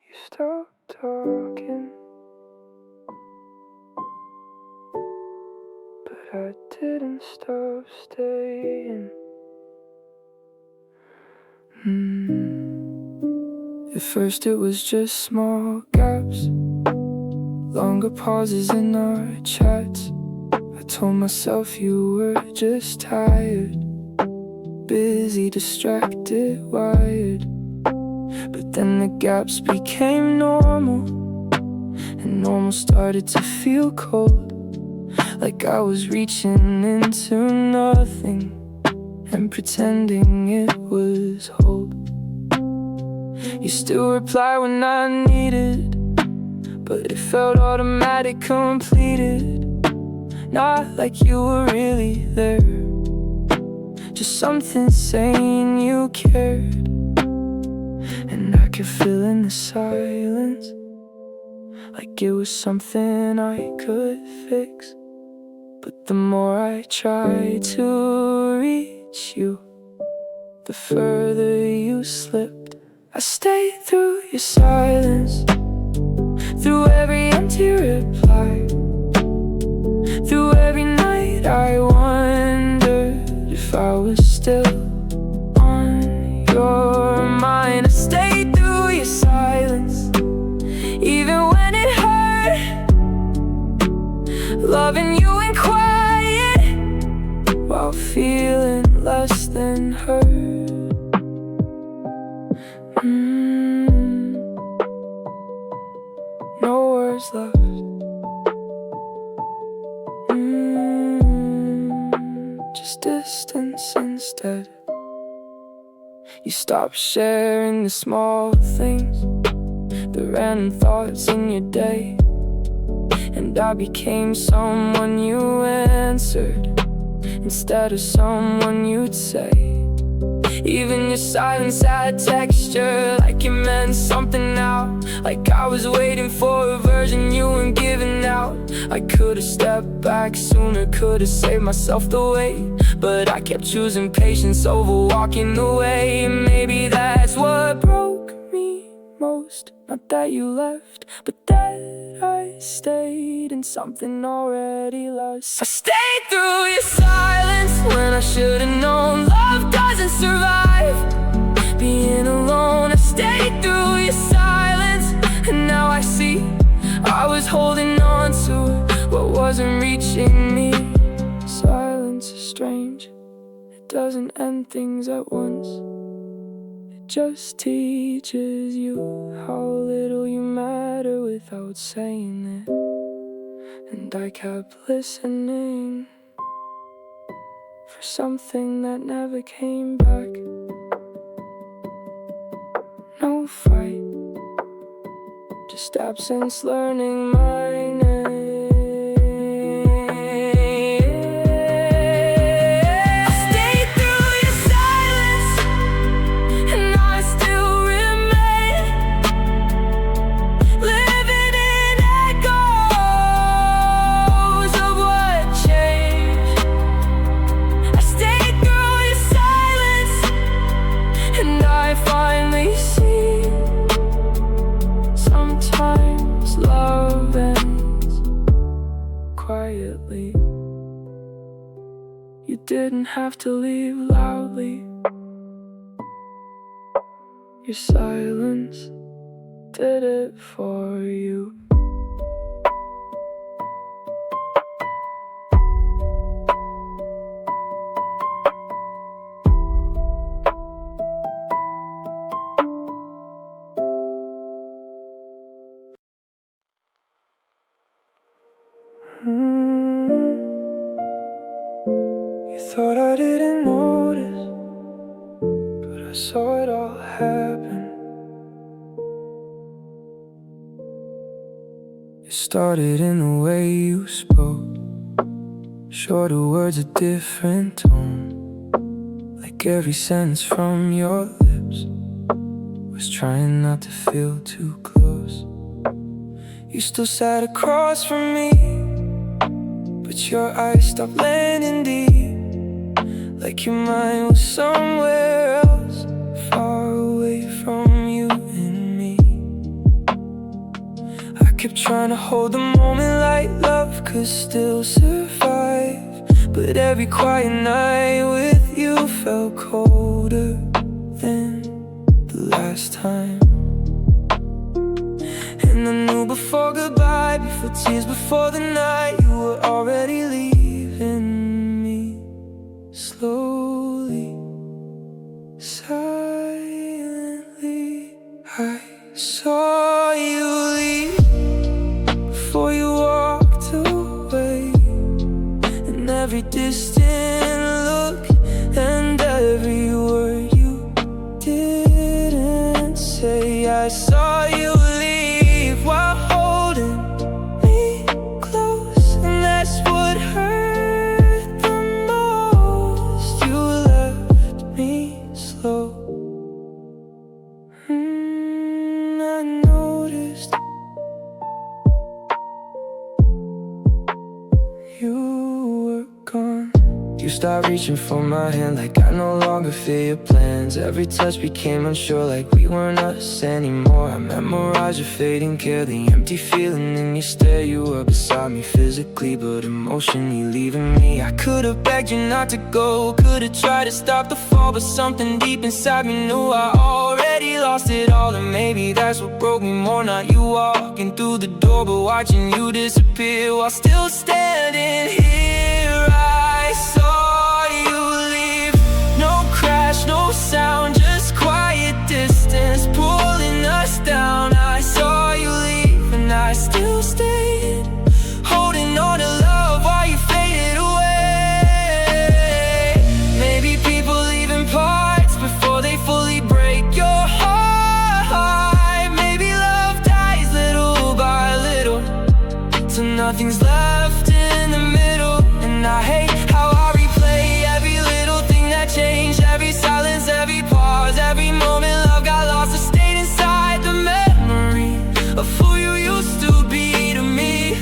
You stopped talking, but I didn't stop staying. At first it was just small gaps, longer pauses in our chats. I told myself you were just tired, busy, distracted, wired. But then the gaps became normal, and normal started to feel cold, like I was reaching into nothing and pretending it was hope. You still reply when I needed, but it felt automatic, completed. Not like you were really there, just something saying you cared. And I could feel in the silence, like it was something I could fix. But the more I tried to reach you, the further you slipped. I stayed through your silence, through every empty reply, through every night I wondered if I was still on your mind. I stayed through your silence, even when it hurt, loving you in quiet while feeling less than heard. No words left. Just distance instead. You stopped sharing the small things, the random thoughts in your day, and I became someone you answered instead of someone you'd say. Even your silence had texture, like it meant something now, like I was waiting for a version you weren't giving out. I could've stepped back sooner, could've saved myself the wait, but I kept choosing patience over walking away. And maybe that's what broke me most, not that you left, but that I stayed in something already lost. I stayed through your silence when I should've known love doesn't survive being alone. I stayed through your silence, and now I see I was holding on to what wasn't reaching me. Silence is strange, it doesn't end things at once, it just teaches you how little you matter without saying it. And I kept listening for something that never came back. No fight, just absence learning my name. I stayed through your silence, and I still remain, living in echoes of what changed. I stayed through your silence, and I finally see sometimes love ends quietly. You didn't have to leave loudly. Your silence did it for you. You thought I didn't notice, but I saw it all happen. It started in the way you spoke, shorter words, a different tone. Like every sentence from your lips was trying not to feel too close. You still sat across from me, but your eyes stopped landing deep, like your mind was somewhere else, far away from you and me. I kept trying to hold the moment like love could still survive, but every quiet night with you felt colder than the last time. And I knew before goodbye, before tears, before the night, you were already leaving me. Slowly, silently, I saw you leave before you walked away. And every distant look and every word you didn't say, I saw you leave while holding me close, and that's what hurt the most. You left me slow. I noticed you were gone. You started reaching for my hand like I no longer fear your plans. Every touch became unsure, like we weren't us anymore. I memorized your fading care, the empty feeling in your stare. You were beside me physically, but emotionally leaving me. I could've begged you not to go, could've tried to stop the fall, but something deep inside me knew I already lost it all. And maybe that's what broke me more, not you walking through the door, but watching you disappear while still standing here. I saw you leave, no crash, no sound, just quiet distance pulling us down. I saw you leave and I still stayed, holding on to love while you faded away. Maybe people leave in parts before they fully break your heart. Maybe love dies little by little, till nothing's left in the middle. And I hate how I replay every little thing that changed, every silence, every pause, every moment love got lost. It stayed inside the memory of who you used to be to me,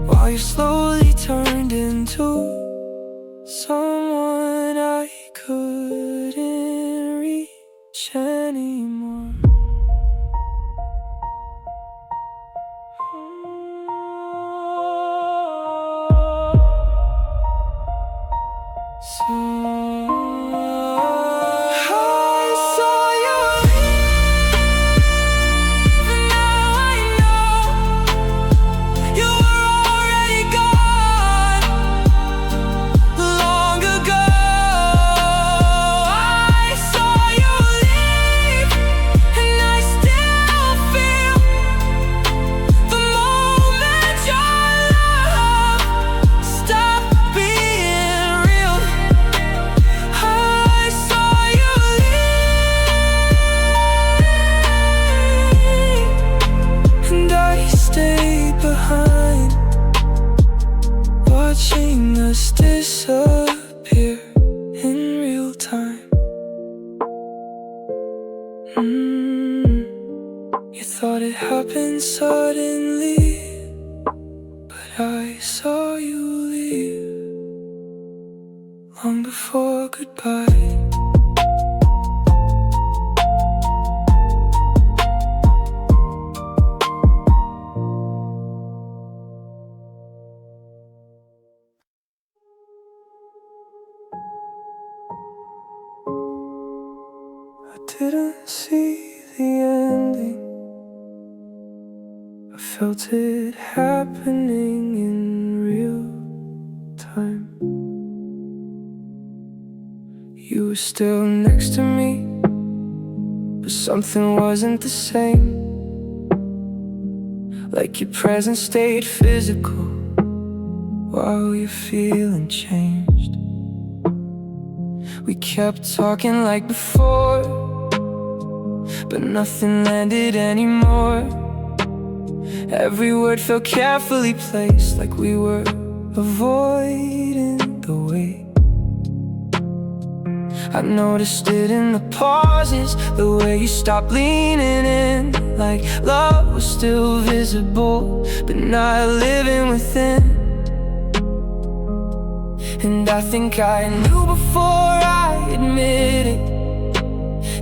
while you slowly turned into someone I couldn't reach anymore. So you You thought it happened suddenly, but I saw you leave long before goodbye. I didn't see the ending, I felt it happening in real time. You were still next to me, but something wasn't the same. Like your presence stayed physical while your feeling changed. We kept talking like before, but nothing landed anymore. Every word felt carefully placed, like we were avoiding the way. I noticed it in the pauses, the way you stopped leaning in, like love was still visible, but not living within. And I think I knew before I admitted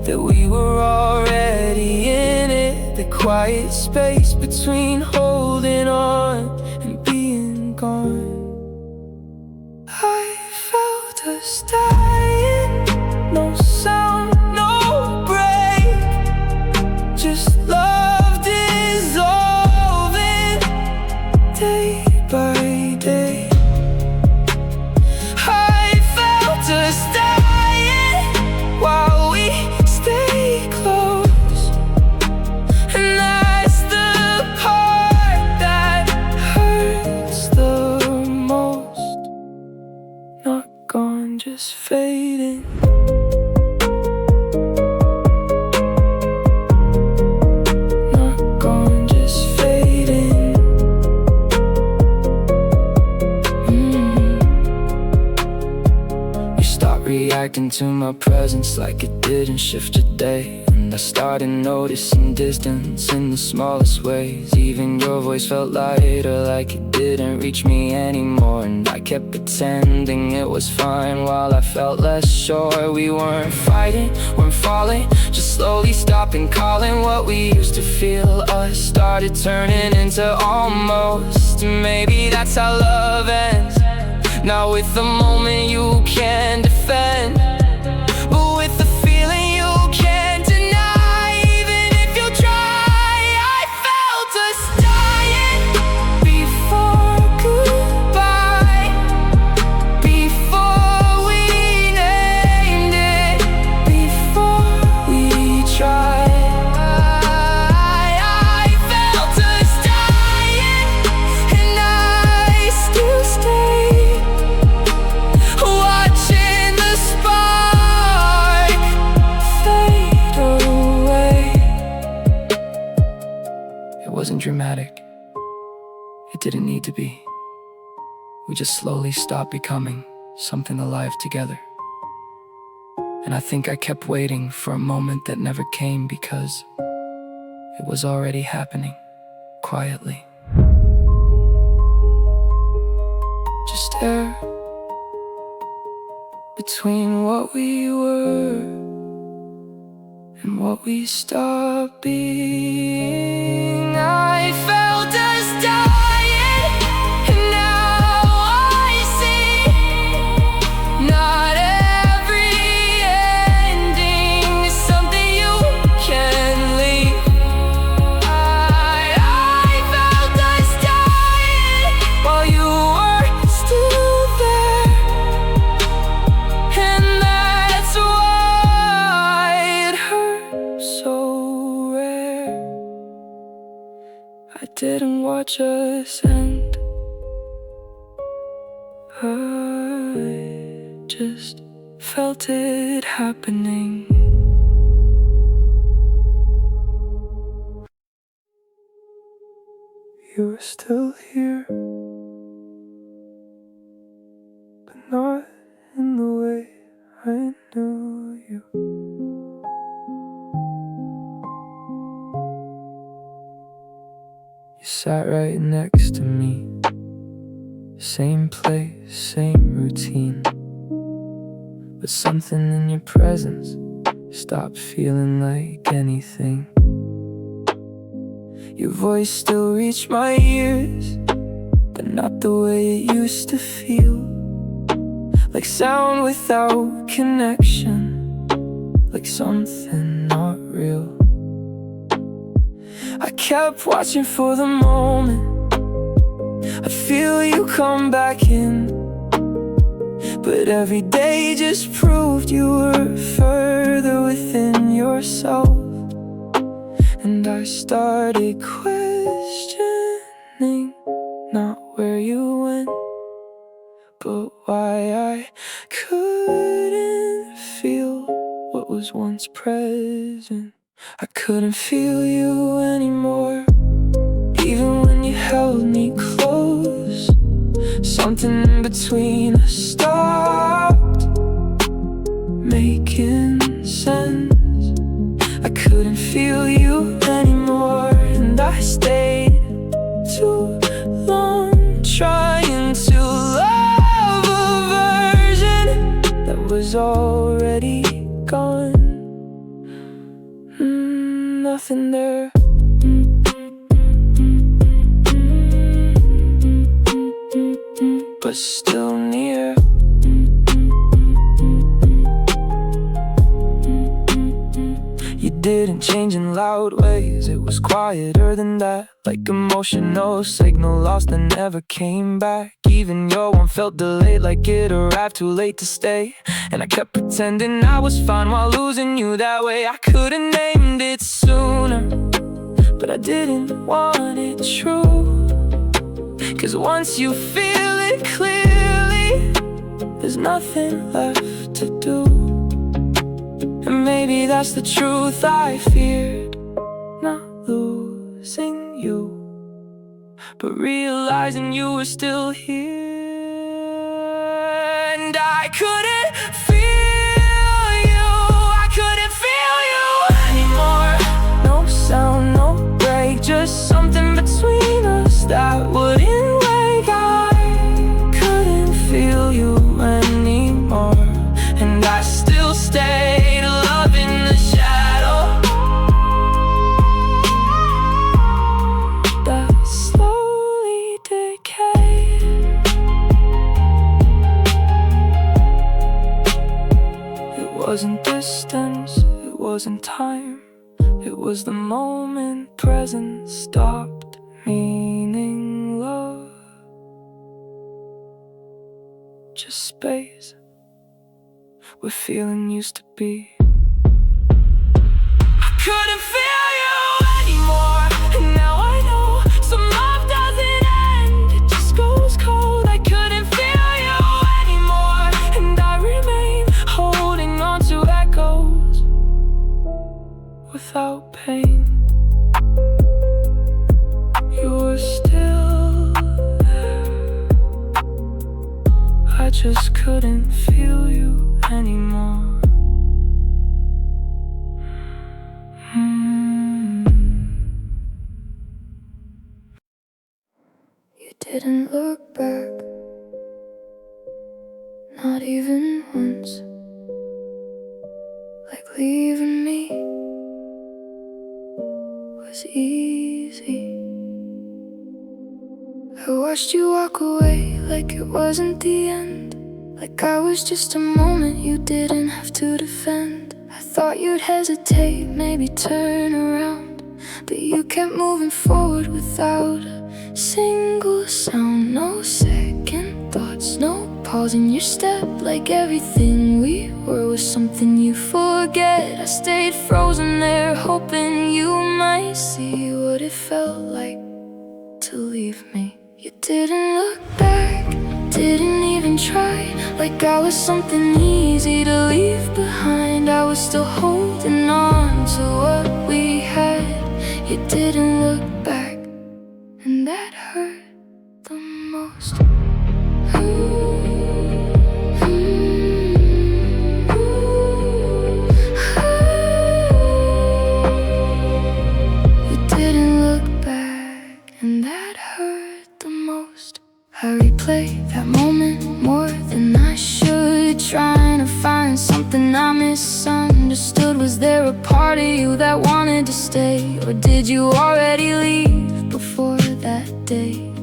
that we were already in it. The quiet space between holding on and being gone. I felt us dying, no sound, no break, just love dissolving day by day. I felt us dying while we stay close, and that's the part that hurts the most. Not gone, just fading. Not gone, just fading. You stopped reacting to my presence like it didn't shift your day. And I started noticing distance in the smallest ways. Even your voice felt lighter, like it didn't reach me anymore. And I kept pretending it was fine while I felt less sure. We weren't fighting, weren't falling, just slowly stopping calling. What we used to feel, us started turning into almost. Maybe that's how love ends, not with the moment you can defend, but with the feeling you can't deny, even if you try. I felt us dying before goodbye, before we named it, before we tried. I felt us dying, and I still stay, watching the spark fade away. It wasn't dramatic, it didn't need to be. We just slowly stopped becoming something alive together. And I think I kept waiting for a moment that never came, because it was already happening, quietly. Just air between what we were and what we stopped being. I felt us dying, and now I see not every ending is something you can leave. I felt us dying while you were still there, and that's why it hurt so rare. I didn't watch us end, I just felt it happening. You were still here, but not in the way I knew you. You sat right next to me. Same place, same routine. But something in your presence stopped feeling like anything. Your voice still reached my ears, but not the way it used to feel. Like sound without connection, like something not real. I kept watching for the moment I'd feel you come back in, but every day just proved you were further within yourself. And I started questioning not where you went, but why I couldn't feel what was once present. I couldn't feel you anymore, even when you held me close. Something in between us stopped making sense. I couldn't feel you anymore, and I stayed too long trying to love a version that was already gone. Nothing there. But still near. You didn't change in loud ways, it was quieter than that. Like emotional signal lost and never came back. Even your one felt delayed, like it arrived too late to stay. And I kept pretending I was fine while losing you that way. I could've named it sooner, but I didn't want it true. 'Cause once you feel it clearly, there's nothing left to do. And maybe that's the truth I feared, not losing you, but realizing you were still here. And I couldn't feel you, I couldn't feel you anymore. No sound, no break, just something between us that wouldn't wake. I couldn't feel you anymore, and I still stayed alive in the shadow that slowly decayed. It wasn't distance, it wasn't time, it was the moment present stopped meaning love. Just space where feeling used to be. I couldn't feel you anymore, and now I know some love doesn't end, it just goes cold. I couldn't feel you anymore, and I remain holding on to echoes without pain. You were still there, I just couldn't feel you anymore. You didn't look back, not even once. Like leaving me was easy. I watched you walk away like it wasn't the end, like I was just a moment you didn't have to defend. I thought you'd hesitate, maybe turn around, but you kept moving forward without a single sound. No second thoughts, no pause in your step, like everything we were was something you forget. I stayed frozen there, hoping you might see what it felt like to leave me. You didn't look back, didn't even try, like I was something easy to leave behind. I was still holding on to what we had. You didn't look back, and that hurt the most. You didn't look back, and stay? Or did you already leave before that day?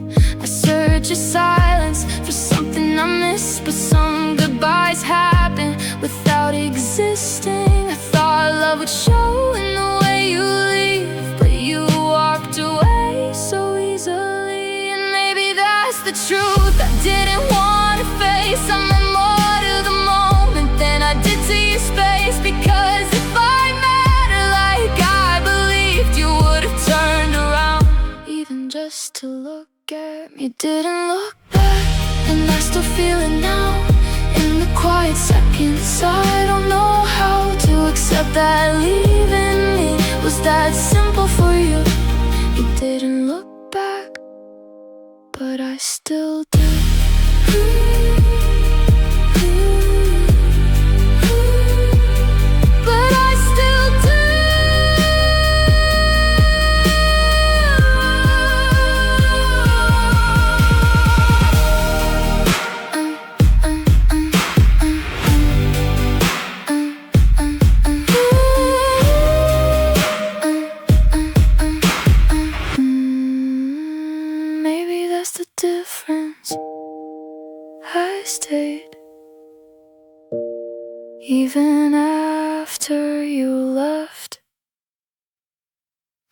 I search your silence for something I missed, but some goodbyes happen without existing. I thought love would show in the way you leave, but you walked away so easily. And maybe that's the truth I didn't want to face. I meant more to the moment than I did to your space. Because if I mattered like I believed, you would have turned around, even just to look at me. Didn't look back, and I still feel it now. In the quiet seconds, I don't know how to accept that leaving me was that simple for you. You didn't look back, but I still do. But I still do. Maybe that's the difference. I stayed even after you left.